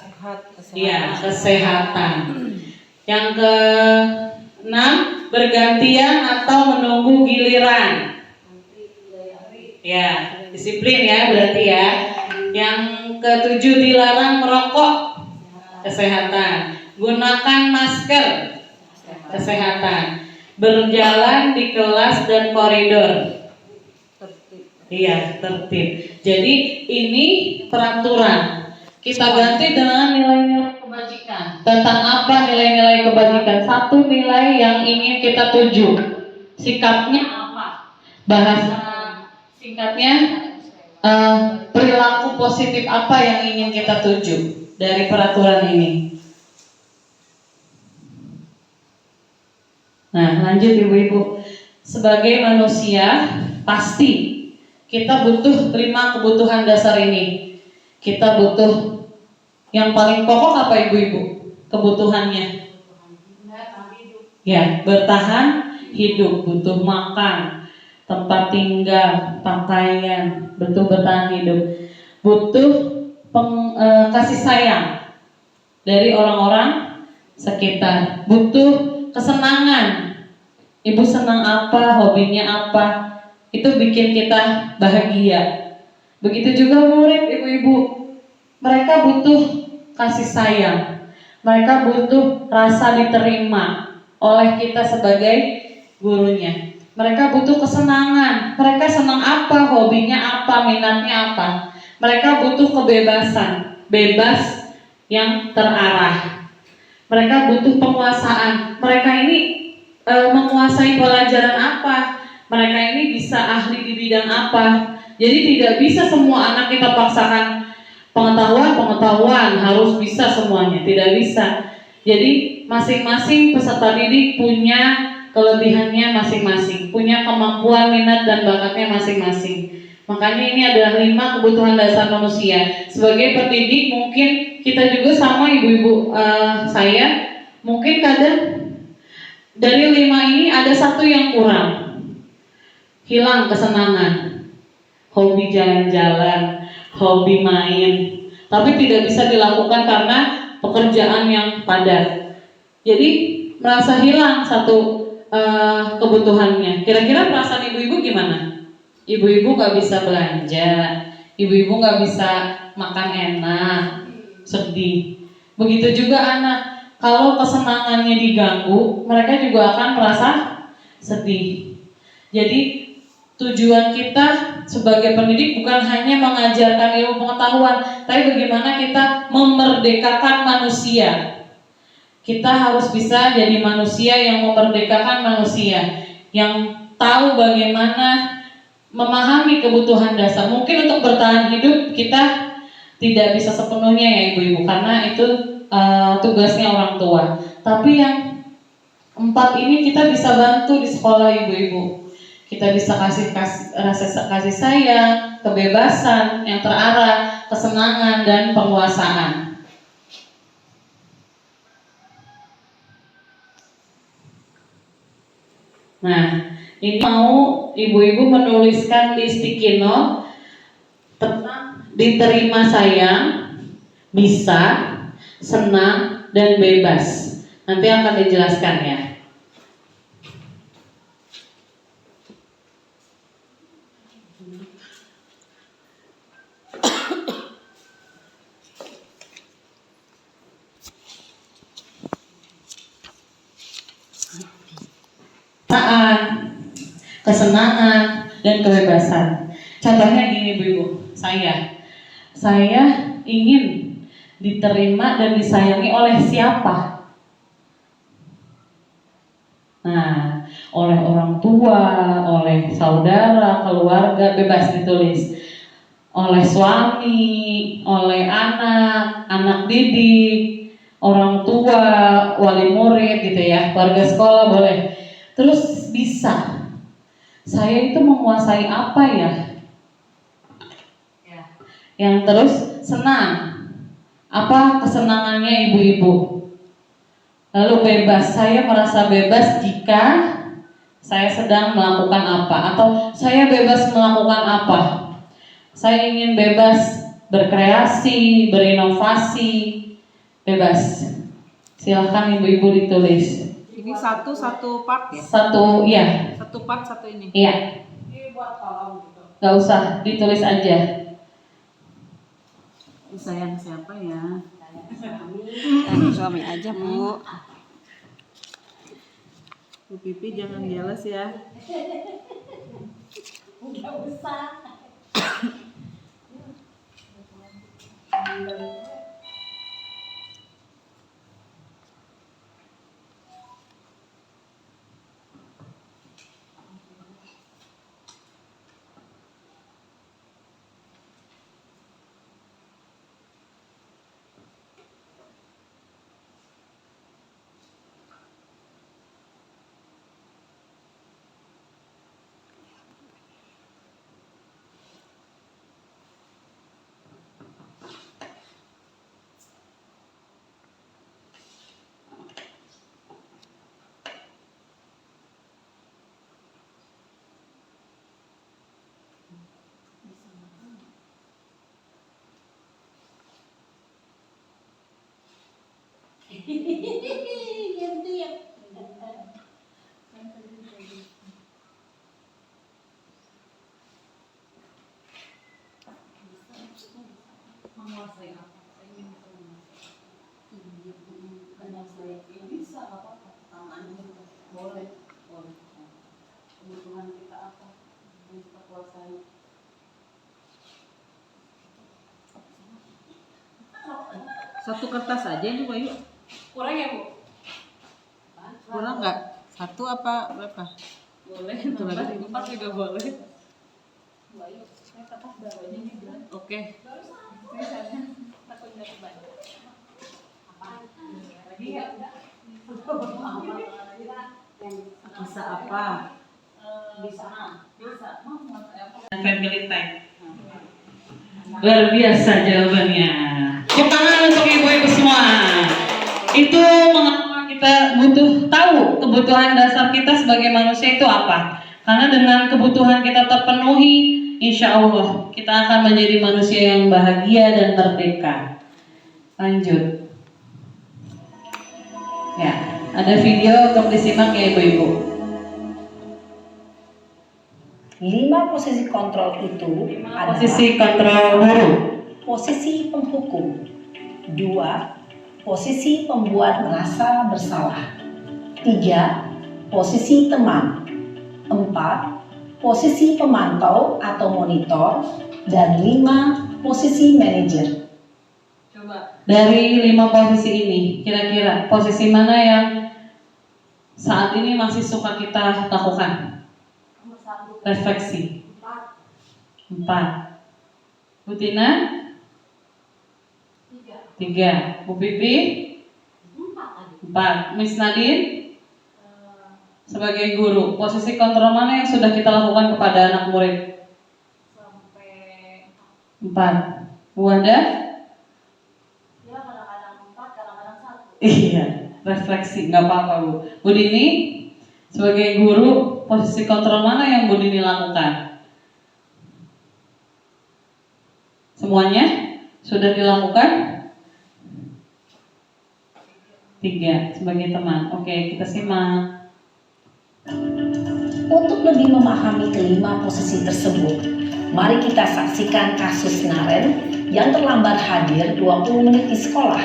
Iya, kesehatan. Yang ke-6, bergantian atau menunggu giliran. Ya, disiplin ya berarti ya. Yang ke-7, dilarang merokok. Kesehatan. Gunakan masker. Kesehatan. Berjalan di kelas dan koridor. Iya, tertib. Jadi ini peraturan. Kita ganti dengan nilai-nilai kebajikan. Tentang apa nilai-nilai kebajikan? 1, nilai yang ingin kita tuju. Sikapnya apa? Bahasa singkatnya, perilaku positif apa yang ingin kita tuju dari peraturan ini. Nah, lanjut ibu-ibu. Sebagai manusia, pasti kita butuh 5 kebutuhan dasar ini. Kita butuh yang paling pokok apa ibu-ibu? Kebutuhannya? Ya, bertahan hidup, butuh makan, tempat tinggal, pakaian, butuh bertahan hidup. Butuh kasih sayang dari orang-orang sekitar. Butuh kesenangan. Ibu senang apa, hobinya apa, itu bikin kita bahagia. Begitu juga murid ibu-ibu, mereka butuh kasih sayang, mereka butuh rasa diterima oleh kita sebagai gurunya. Mereka butuh kesenangan, mereka senang apa, hobinya apa, minatnya apa. Mereka butuh kebebasan, bebas yang terarah. Mereka butuh penguasaan. Mereka ini menguasai pelajaran apa, mereka ini bisa ahli di bidang apa. Jadi tidak bisa semua anak kita paksakan pengetahuan harus bisa semuanya, tidak bisa. Jadi masing-masing peserta didik punya kelebihannya masing-masing, punya kemampuan, minat dan bakatnya masing-masing. Makanya ini adalah 5 kebutuhan dasar manusia. Sebagai pendidik mungkin kita juga sama ibu-ibu saya, mungkin kadang dari 5 ini ada 1 yang kurang. Hilang kesenangan. Hobi jalan-jalan, hobi main, tapi tidak bisa dilakukan karena pekerjaan yang padat. Jadi merasa hilang 1 kebutuhannya. Kira-kira perasaan ibu-ibu gimana? Ibu-ibu gak bisa belanja, ibu-ibu gak bisa makan enak, sedih. Begitu juga anak. Kalau kesenangannya diganggu, mereka juga akan merasa sedih. Jadi tujuan kita sebagai pendidik bukan hanya mengajarkan ilmu pengetahuan, tapi bagaimana kita memerdekakan manusia. Kita harus bisa jadi manusia yang memerdekakan manusia, yang tahu bagaimana memahami kebutuhan dasar. Mungkin untuk bertahan hidup kita tidak bisa sepenuhnya ya ibu-ibu, karena itu tugasnya orang tua. Tapi yang 4 ini kita bisa bantu di sekolah ibu-ibu. Kita bisa kasih rasa kasih sayang, kebebasan yang terarah, kesenangan dan penguasaan. Nah, ini mau ibu-ibu menuliskan di sticky note tentang diterima sayang, bisa, senang, dan bebas. Nanti akan dijelaskan ya. Kesenangan dan kebebasan. Contohnya gini ibu-ibu, saya ingin diterima dan disayangi oleh siapa? Nah, oleh orang tua, oleh saudara, keluarga, bebas ditulis. Oleh suami, oleh anak, anak didik, orang tua, wali murid gitu ya, keluarga sekolah boleh. Terus bisa. Saya itu menguasai apa ya? Yang terus senang. Apa kesenangannya ibu-ibu? Lalu bebas. Saya merasa bebas jika saya sedang melakukan apa, atau saya bebas melakukan apa. Saya ingin bebas berkreasi, berinovasi, bebas. Silahkan ibu-ibu ditulis. Ini satu part ya? Satu, iya. Satu part, satu ini. Iya. Ini buat kolom gitu. Gak usah, ditulis aja. Sayang siapa ya? Suami aja Bu. Bu Pipi jangan jealous ya. Nggak usah. Kebutuhan kita apa? Yang kita kuasai. Satu kertas aja ini Bayu. Kurang ya, Bu? Kurang nggak? Satu apa berapa? Boleh, Itu lagi. 4 juga boleh. Oke. Bisa apa? Family time. Luar biasa jawabannya. Tepuk tangan untuk ibu-ibu semua. Itu mengapa kita butuh tahu kebutuhan dasar kita sebagai manusia itu apa? Karena dengan kebutuhan kita terpenuhi, insya Allah kita akan menjadi manusia yang bahagia dan merdeka. Lanjut. Ya, ada video untuk disimak ya ibu-ibu. 5 posisi kontrol itu adalah Posisi kontrol guru. posisi penghukum, 2 posisi pembuat merasa bersalah, 3 posisi teman, 4 posisi pemantau atau monitor, dan 5 posisi manajer. Coba. Dari 5 posisi ini, kira-kira posisi mana yang saat ini masih suka kita lakukan? Refleksi. 4. Bu Tina? 3. 3. Bu Pipi? 4. Miss Nadine? Sebagai guru, posisi kontrol mana yang sudah kita lakukan kepada anak murid? Sampai 4. Bu Wanda? ya kadang-kadang 4, kadang-kadang 1. Iya, refleksi, nggak apa-apa Bu. Bu Dini? Sebagai guru, posisi kontrol mana yang Bu Dini lakukan? Semuanya sudah dilakukan? 3. Sebagai teman. Oke, kita simak. Untuk lebih memahami kelima posisi tersebut, mari kita saksikan kasus Naren yang terlambat hadir 20 menit di sekolah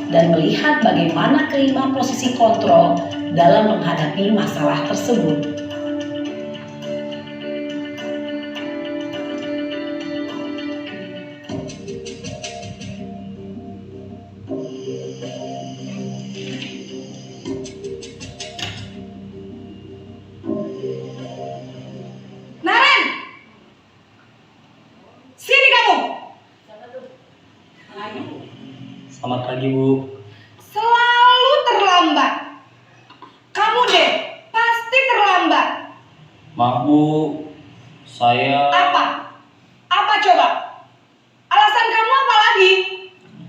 dan melihat bagaimana kelima posisi kontrol dalam menghadapi masalah tersebut. Naren! Sini kamu! Selamat pagi, Bu. Selalu terlambat. Kamu deh, pasti terlambat. Maaf, Bu. Saya Apa? Apa coba? Alasan kamu apa lagi?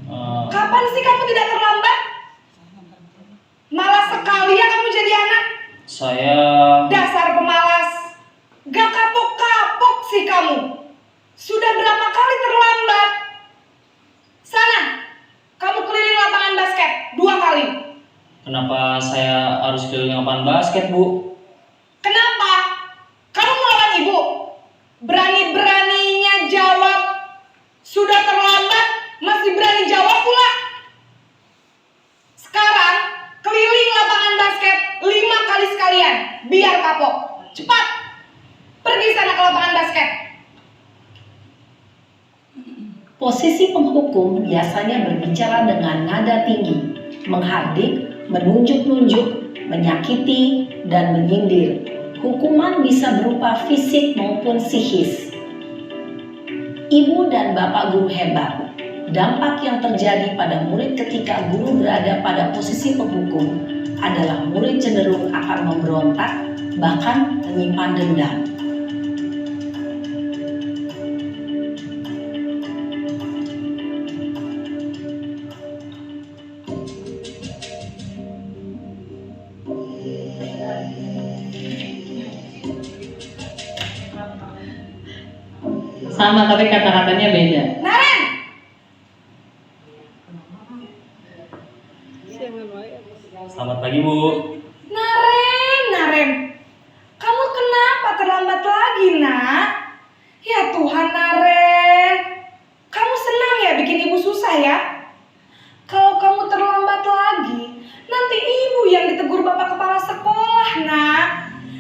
eh, Kapan sih kamu tidak terlambat? Malas sekali ya kamu jadi anak. saya Dasar pemalas. Gak kapok-kapok sih kamu. Sudah berapa kali terlambat? Sana, kamu keliling lapangan basket 2 kali. kenapa saya harus keliling lapangan basket, Bu? Kenapa? Kamu melawan ibu? Berani-beraninya jawab. Sudah terlambat, masih berani jawab pula. Sekarang, keliling lapangan basket 5 kali sekalian. Biar kapok. Cepat. Pergi sana ke lapangan basket. Posisi penghukum biasanya berbicara dengan nada tinggi, menghardik, menunjuk-nunjuk, menyakiti, dan menyindir. Hukuman bisa berupa fisik maupun psikis. Ibu dan bapak guru hebat. Dampak yang terjadi pada murid ketika guru berada pada posisi penghukum adalah murid cenderung akan memberontak, bahkan menyimpan dendam. Sama tapi kata-katanya beda. Naren! Selamat pagi, Bu. Naren. Kamu kenapa terlambat lagi, nak? Ya Tuhan, Naren. Kamu senang ya bikin ibu susah ya? Kalau kamu terlambat lagi, nanti ibu yang ditegur bapak kepala sekolah, nak.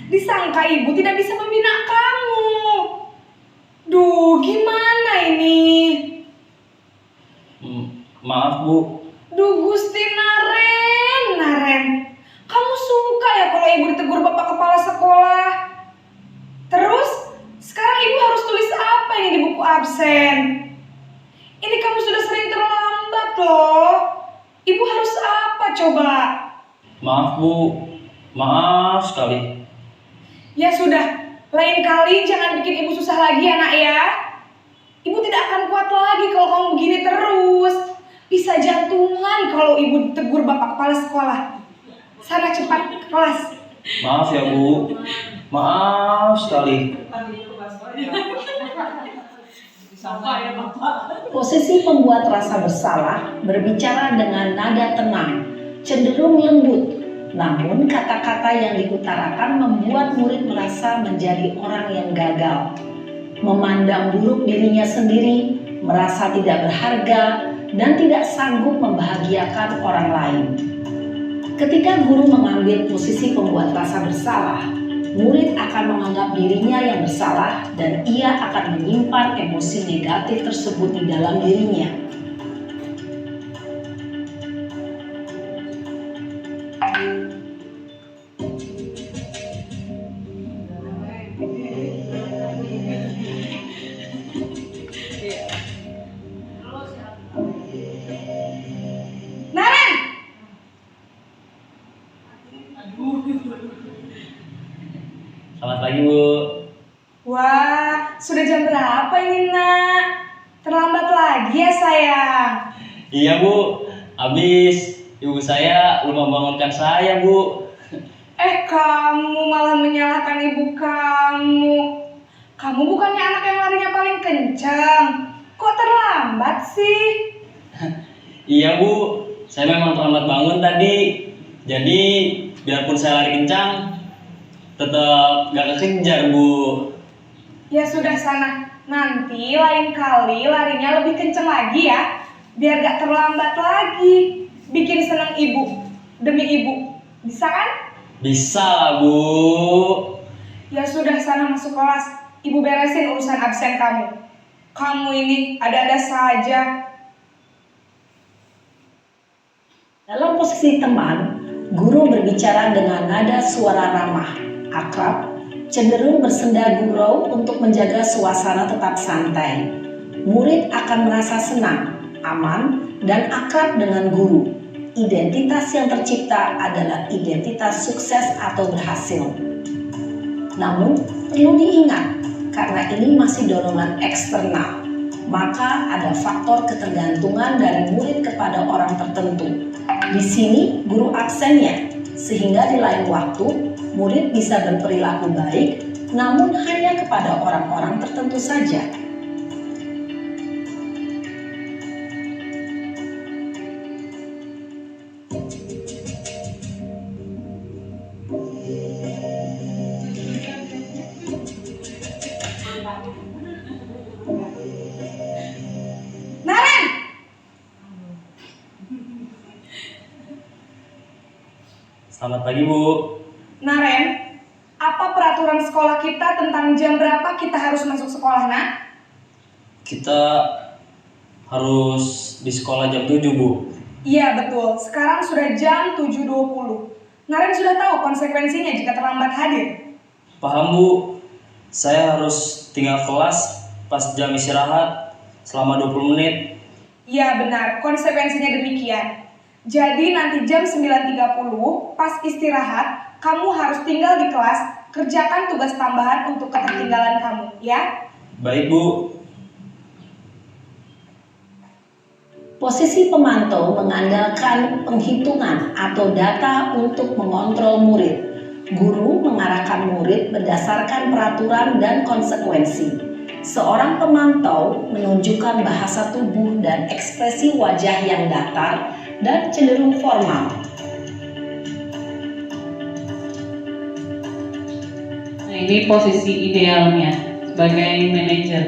Disangka ibu tidak bisa membina kamu. Duh, gimana ini? Maaf, Bu. Duh, Gusti Naren. Kamu suka ya kalau ibu ditegur bapak kepala sekolah? Terus, sekarang ibu harus tulis apa ini di buku absen? Ini kamu sudah sering terlambat loh. Ibu harus apa coba? Maaf, Bu. Maaf sekali. Ya sudah, lain kali jangan bikin ibu susah lagi ya nak ya. Ibu tidak akan kuat lagi kalau kamu begini terus. Bisa jantungan kalau ibu ditegur bapak kepala sekolah. Sana cepat ke kelas. Maaf ya, Bu. Maaf sekali. Posisi pembuat rasa bersalah berbicara dengan nada tenang, cenderung lembut. Namun kata-kata yang diutarakan membuat murid merasa menjadi orang yang gagal, memandang buruk dirinya sendiri, merasa tidak berharga, dan tidak sanggup membahagiakan orang lain. Ketika guru mengambil posisi pembuat rasa bersalah, murid akan menganggap dirinya yang bersalah dan ia akan menyimpan emosi negatif tersebut di dalam dirinya. Wah, sudah jam berapa ini, Nak? Terlambat lagi ya, sayang? Iya Bu, habis ibu saya lupa bangunkan saya Bu. Kamu malah menyalahkan ibu kamu. Kamu bukannya anak yang larinya paling kencang. Kok terlambat sih? Iya Bu, saya memang terlambat bangun tadi. Jadi biarpun saya lari kencang, tetap gak kekejar Bu. Ya sudah sana. Nanti lain kali larinya lebih kencang lagi ya. Biar gak terlambat lagi. Bikin senang ibu. Demi ibu. Bisa kan? Bisa lah Bu. Ya sudah sana masuk kelas. Ibu beresin urusan absen kamu. Kamu ini ada-ada saja. Dalam posisi teman, guru berbicara dengan nada suara ramah, akrab, cenderung bersenda gurau untuk menjaga suasana tetap santai. Murid akan merasa senang, aman, dan akrab dengan guru. Identitas yang tercipta adalah identitas sukses atau berhasil. Namun, perlu diingat, karena ini masih dorongan eksternal, maka ada faktor ketergantungan dari murid kepada orang tertentu. Di sini, guru absennya, sehingga di lain waktu, murid bisa berperilaku baik, namun hanya kepada orang-orang tertentu saja. Naren! Selamat pagi Bu. Naren, apa peraturan sekolah kita tentang jam berapa kita harus masuk sekolah, Nak? Kita harus di sekolah jam 7 Bu. Iya betul, sekarang sudah jam 7.20. Naren sudah tahu konsekuensinya jika terlambat hadir. Paham Bu, saya harus tinggal kelas pas jam istirahat selama 20 menit. Iya benar, konsekuensinya demikian. Jadi nanti jam 9.30 pas istirahat, kamu harus tinggal di kelas, kerjakan tugas tambahan untuk ketertinggalan kamu, ya? Baik Bu. Posisi pemantau mengandalkan penghitungan atau data untuk mengontrol murid. Guru mengarahkan murid berdasarkan peraturan dan konsekuensi. Seorang pemantau menunjukkan bahasa tubuh dan ekspresi wajah yang datar dan cenderung formal. Nah, ini posisi idealnya sebagai manajer.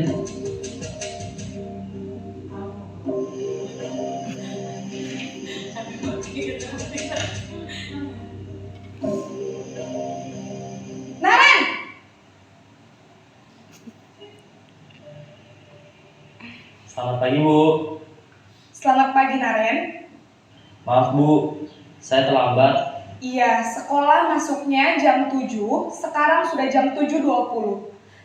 Naren! Selamat pagi Bu. Selamat pagi, Naren. Maaf Bu, saya terlambat. Iya, sekolah masuknya jam 7, sekarang sudah jam 7.20.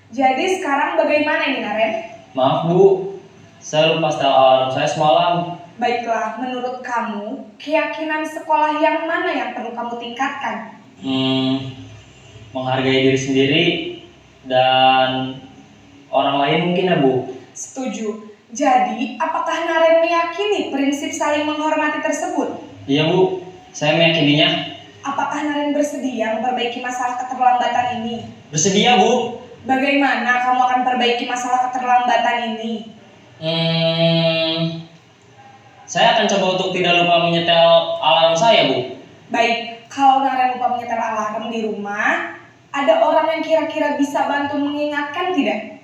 Jadi sekarang bagaimana ini, Naren? Maaf Bu, saya lupa setel alarm saya semalam. Baiklah, menurut kamu, keyakinan sekolah yang mana yang perlu kamu tingkatkan? Menghargai diri sendiri dan orang lain mungkin ya Bu. Setuju. Jadi, apakah Naren meyakini prinsip saling menghormati tersebut? Iya Bu, saya meyakininya. Apakah Naren bersedia memperbaiki masalah keterlambatan ini? Bersedia Bu. Bagaimana kamu akan perbaiki masalah keterlambatan ini? Saya akan coba untuk tidak lupa menyetel alarm saya Bu. Baik, kalau Naren lupa menyetel alarm di rumah, ada orang yang kira-kira bisa bantu mengingatkan tidak?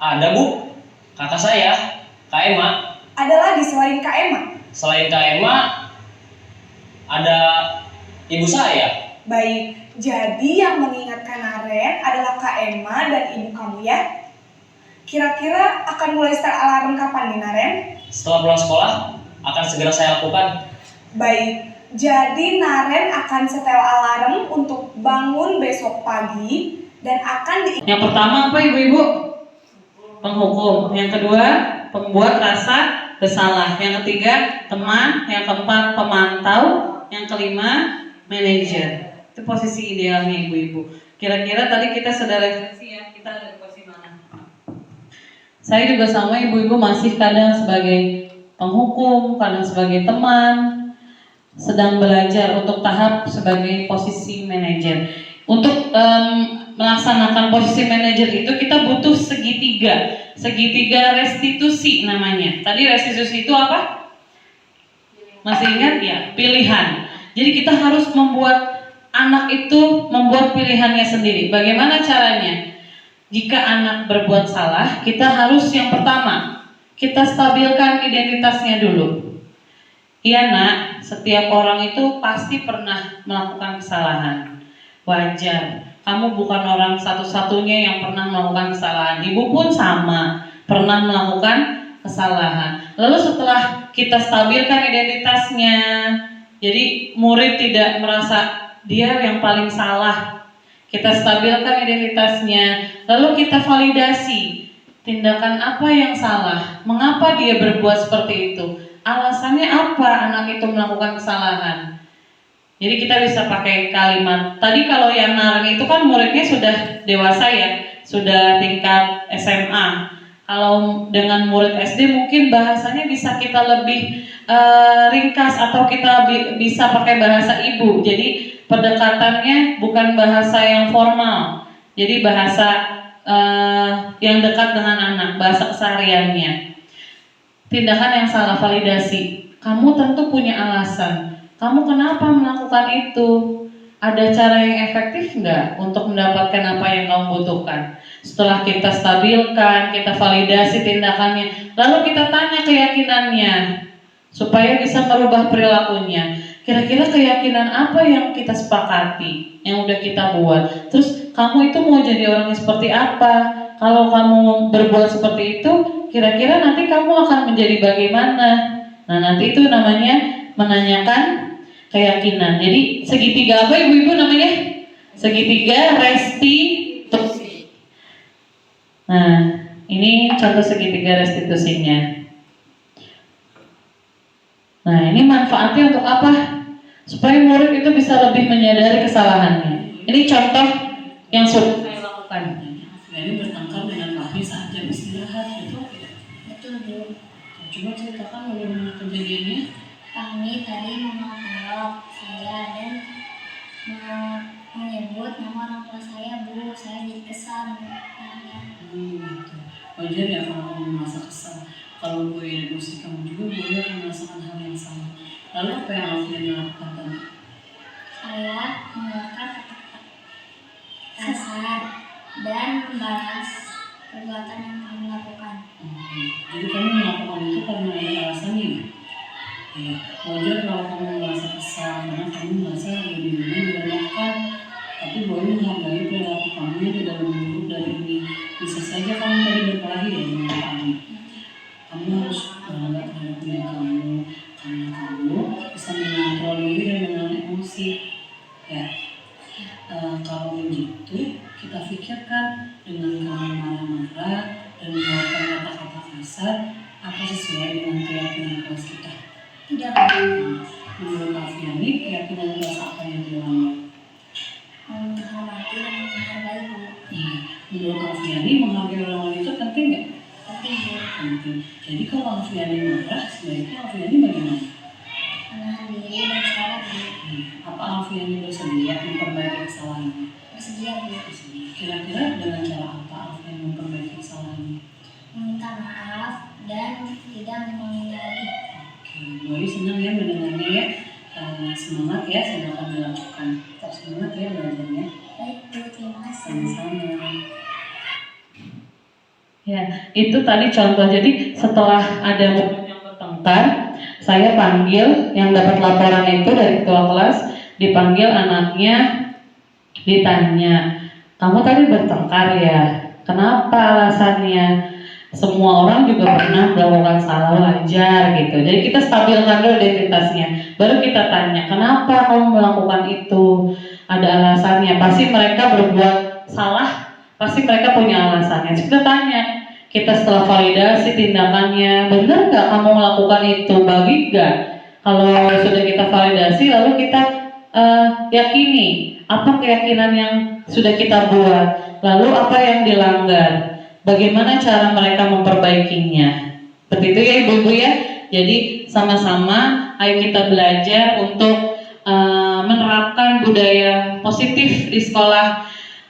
Ada Bu, kakak saya, Kak Emma. Ada lagi selain Kak Emma? Selain Kak Emma, ada ibu saya. Baik, jadi yang mengingatkan Naren adalah Kak Emma dan ibu kamu ya? Kira-kira akan mulai start alarm kapan nih, Naren? Setelah pulang sekolah, akan segera saya lakukan. Baik, jadi Naren akan setel alarm untuk bangun besok pagi dan akan Yang pertama apa ibu-ibu? Penghukum. Yang kedua, pembuat rasa bersalah. Yang ketiga, teman. Yang keempat, pemantau. Yang kelima, manajer. Itu posisi idealnya ibu-ibu. Kira-kira tadi kita sudah refleksi ya, kita ada di posisi mana? Saya juga sama ibu-ibu masih kadang sebagai penghukum, kadang sebagai teman, sedang belajar untuk tahap sebagai posisi manajer. Untuk melaksanakan posisi manajer itu kita butuh segitiga restitusi namanya. Tadi restitusi itu apa? Masih ingat ya? Pilihan. Jadi kita harus membuat anak itu membuat pilihannya sendiri. Bagaimana caranya? Jika anak berbuat salah, kita harus yang pertama, kita stabilkan identitasnya dulu. Iya nak, setiap orang itu pasti pernah melakukan kesalahan. Wajar, kamu bukan orang satu-satunya yang pernah melakukan kesalahan. Ibu pun sama, pernah melakukan kesalahan. Lalu setelah kita stabilkan identitasnya, jadi murid tidak merasa dia yang paling salah. Kita stabilkan identitasnya, lalu kita validasi tindakan apa yang salah, mengapa dia berbuat seperti itu, alasannya apa anak itu melakukan kesalahan. Jadi kita bisa pakai kalimat. Tadi kalau yang Naren itu kan muridnya sudah dewasa ya, sudah tingkat SMA. Kalau dengan murid SD mungkin bahasanya bisa kita lebih ringkas atau kita bisa pakai bahasa ibu. Jadi pendekatannya bukan bahasa yang formal. Jadi bahasa yang dekat dengan anak, bahasa kesehariannya. Tindakan yang salah, validasi. Kamu tentu punya alasan. Kamu kenapa melakukan itu? Ada cara yang efektif nggak untuk mendapatkan apa yang kamu butuhkan? Setelah kita stabilkan, kita validasi tindakannya, lalu kita tanya keyakinannya supaya bisa merubah perilakunya. Kira-kira keyakinan apa yang kita sepakati, yang udah kita buat? Terus kamu itu mau jadi orang yang seperti apa? Kalau kamu berbuat seperti itu, kira-kira nanti kamu akan menjadi bagaimana? Nah, nanti itu namanya menanyakan keyakinan. Jadi segitiga apa ibu-ibu namanya? Segitiga restitusi. Nah, ini contoh segitiga restitusinya. Nah, ini manfaatnya untuk apa? Supaya murid itu bisa lebih menyadari kesalahannya. Ini contoh yang sudah saya lakukan. Jadi bertengkar dengan papi saat jam istirahat, betul tidak? Betul, Bu. Coba ceritakan bagaimana kejadiannya. Kami tadi memeluk saya dan menyebut nama orang tua saya, Bu. Saya jadi kesal. Gitu. Wajar ya kalau kamu merasa kesal. Kalau gue emosi kamu juga, gue akan merasakan hal yang sama. Lalu apa yang Alfian lakukan tadi? Saya mengeluarkan kata-kata kasar dan membalas perbuatan yang kami lakukan. Jadi kamu melakukan itu karena ada alasannya ya? Ya, wajar kalau kamu merasa kesal karena kamu merasa dirimu diremehkan. Tapi boleh menghargai perilaku kamu yang tidak lebih buruk dari ini. Bisa saja kamu tadi berkelahi ya dengan kami. Kamu harus bangga terhadap diri kamu karena kamu bisa mengontrol diri dan dengan emosi. Ya, kalau begitu kita pikirkan dengan kamu marah-marah dan mengeluarkan kata-kata kasar, apa sesuai dengan keyakinan kelas kita? Tidak. Menurut Alfiani, keyakinan kelas apa yang dilanggar? Menghormati dan menghargai, Bu. Menurut Alfiani, menghargai orang lain itu penting nggak? Penting, Bu. Penting. Jadi kalau Alfiani marah, sebaiknya Alfiani bagaimana? Menahan diri dan salah, Bu. Apa Alfiani bersedia memperbaiki kesalahannya? Bersedia, Bu. Kira-kira dengan cara apa Alfiani memperbaiki kesalahannya? Meminta maaf dan tidak mengulangi lagi. Boy senang ya mendengarnya ya. Semangat ya, silakan dilakukan. Tetap semangat ya belajarnya. Baik, Bu. Terima kasih. Sama-sama. Ya, itu tadi contoh. Jadi setelah ada murid yang bertengkar, saya panggil yang dapat laporan itu dari ketua kelas, dipanggil anaknya, ditanya, kamu tadi bertengkar ya? Kenapa alasannya? Semua orang juga pernah melakukan salah, wajar gitu. Jadi kita stabilkan dulu identitasnya. Baru kita tanya, kenapa kamu melakukan itu? Ada alasannya. Pasti mereka berbuat salah, pasti mereka punya alasannya. Terus kita tanya, kita setelah validasi tindakannya, benar nggak kamu melakukan itu? Bagi nggak? Kalau sudah kita validasi, lalu kita yakini apa keyakinan yang sudah kita buat, lalu apa yang dilanggar, bagaimana cara mereka memperbaikinya. Seperti itu ya ibu-ibu ya. Jadi sama-sama ayo kita belajar untuk menerapkan budaya positif di sekolah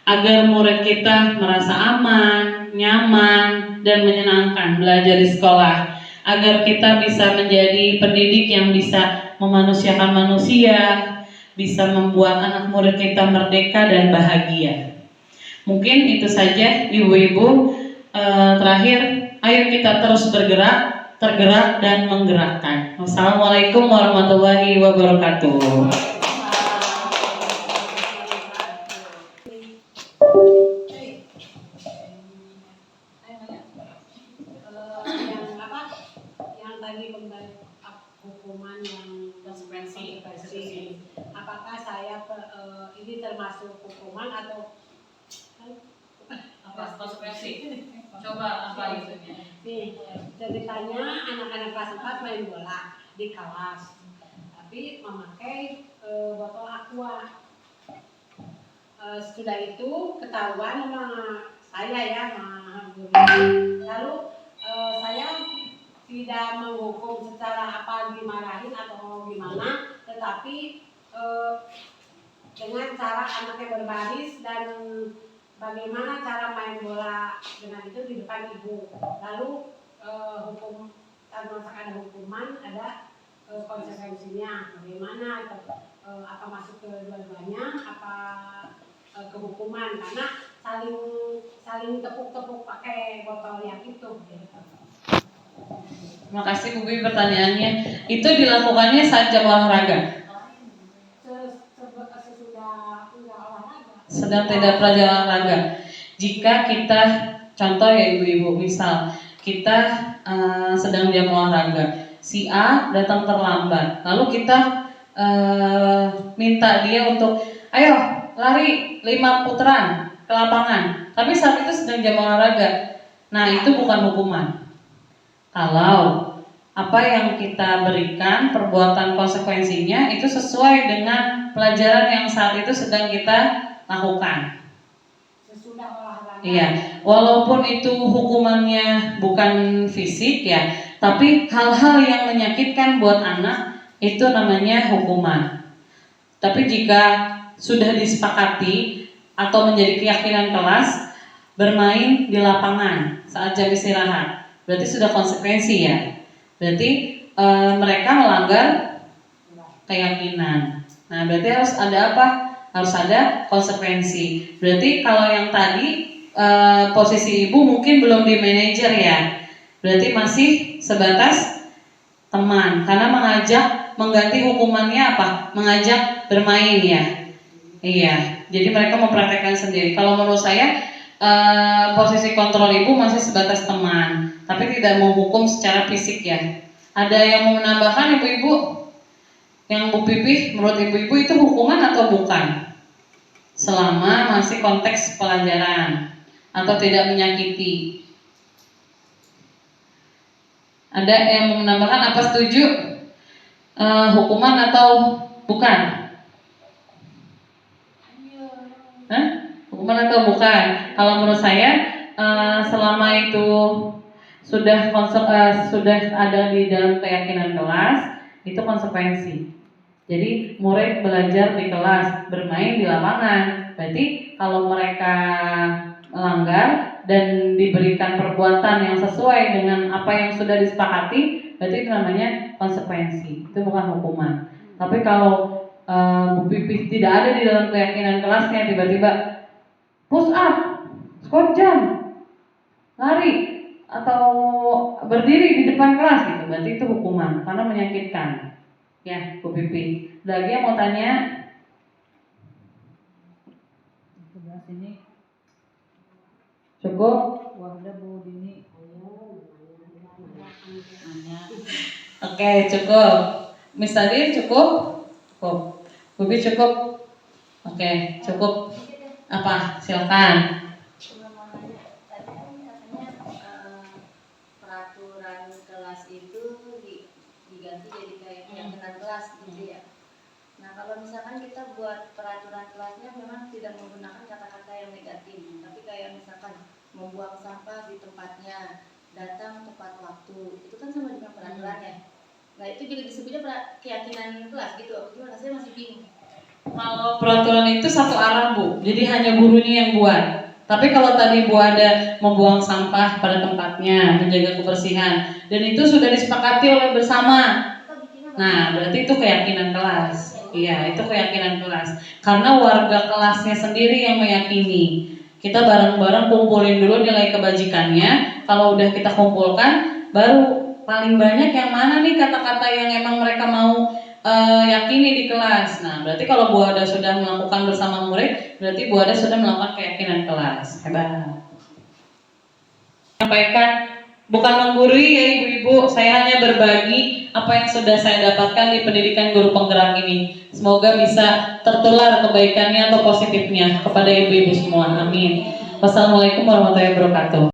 agar murid kita merasa aman, nyaman, dan menyenangkan belajar di sekolah, agar kita bisa menjadi pendidik yang bisa memanusiakan manusia, bisa membuat anak murid kita merdeka dan bahagia. Mungkin itu saja ibu-ibu. Terakhir, ayo kita terus bergerak, tergerak dan menggerakkan. Wassalamualaikum warahmatullahi wabarakatuh. Yang tadi kembali hukuman yang konsekuensi. Apakah saya ini termasuk hukuman atau Apa konsekuensi? Coba apa itu? nih ceritanya anak-anak kelas 4 main bola di kelas, tapi memakai botol aqua. Sudah itu ketahuan sama saya ya, sama guru. Lalu saya tidak menghukum secara apa dimarahin atau gimana, tetapi dengan cara anaknya berbaris dan bagaimana cara main bola dengan itu di depan ibu. Lalu hukum, termasuk ada hukuman, ada konsekuensinya bagaimana, apa masuk ke dua-duanya, apa ke hukuman, karena saling tepuk-tepuk pakai botol yang itu. Terima kasih Bu Bibi pertanyaannya. Itu dilakukannya saat jam olahraga? Sedang tidak pelajar olahraga. Jika kita, contoh ya ibu-ibu, misal kita sedang jam olahraga, si A datang terlambat, lalu kita minta dia untuk ayo lari 5 putaran ke lapangan, tapi saat itu sedang jam olahraga. Nah itu bukan hukuman. Kalau apa yang kita berikan, perbuatan konsekuensinya itu sesuai dengan pelajaran yang saat itu sedang kita lakukan. Sesudah olahraga. Iya, walaupun itu hukumannya bukan fisik ya, tapi hal-hal yang menyakitkan buat anak itu namanya hukuman. Tapi jika sudah disepakati atau menjadi keyakinan kelas bermain di lapangan saat jam istirahat, berarti sudah konsekuensi ya. Berarti mereka melanggar keyakinan. Nah, berarti harus ada apa? Harus ada konsekuensi. Berarti kalau yang tadi posisi ibu mungkin belum di manajer ya, berarti masih sebatas teman, karena mengganti hukumannya apa? Mengajak bermain ya. Iya, jadi mereka mempraktekkan sendiri. Kalau menurut saya posisi kontrol ibu masih sebatas teman, tapi tidak menghukum secara fisik ya. Ada yang mau menambahkan ibu-ibu? Yang Bu Pipih, menurut ibu-ibu itu hukuman atau bukan? Selama masih konteks pelajaran atau tidak menyakiti. Ada yang mau menambahkan apa setuju? Hukuman atau bukan? Hah? Hukuman atau bukan? Kalau menurut saya selama itu sudah ada di dalam keyakinan kelas, itu konsekuensi. Jadi murid belajar di kelas, bermain di lapangan. Berarti kalau mereka melanggar dan diberikan perbuatan yang sesuai dengan apa yang sudah disepakati, berarti itu namanya konsekuensi. Itu bukan hukuman. Tapi kalau Bu Pipih tidak ada di dalam keyakinan kelasnya, tiba-tiba push up, squat jump, lari, atau berdiri di depan kelas gitu, berarti itu hukuman karena menyakitkan. Ya, Bu Pipi. Lagi yang mau tanya? Sebelah sini. Cukup? Wah, ada Bu Dini. Oke, cukup. Miss Tadi cukup? Cukup. Bu Pipi cukup? Oke, cukup. Apa? Silakan. Peraturan kelas itu diganti jadi kayak keyakinan kelas gitu ya. Nah kalau misalkan kita buat peraturan kelasnya memang tidak menggunakan kata-kata yang negatif, tapi kayak misalkan membuang sampah di tempatnya, datang tepat waktu, itu kan sama dengan peraturan ya. Nah itu juga disebutnya keyakinan kelas gitu, gimana? Saya masih bingung. Kalau peraturan itu satu arah Bu, jadi hanya gurunya yang buat. Tapi kalau tadi Bu ada membuang sampah pada tempatnya, menjaga kebersihan, dan itu sudah disepakati oleh bersama. Nah, berarti itu keyakinan kelas. Iya, itu keyakinan kelas. Karena warga kelasnya sendiri yang meyakini. Kita bareng-bareng kumpulin dulu nilai kebajikannya. Kalau udah kita kumpulkan, baru paling banyak yang mana nih kata-kata yang emang mereka mau yakini di kelas. Nah, berarti kalau Bu Ada sudah melakukan bersama murid, berarti Bu Ada sudah melakukan keyakinan kelas. Hebat. Sampaikan, bukan menggurui ya ibu-ibu, saya hanya berbagi apa yang sudah saya dapatkan di pendidikan guru penggerak ini. Semoga bisa tertular kebaikannya atau positifnya kepada ibu-ibu semua. Amin. Wassalamualaikum warahmatullahi wabarakatuh.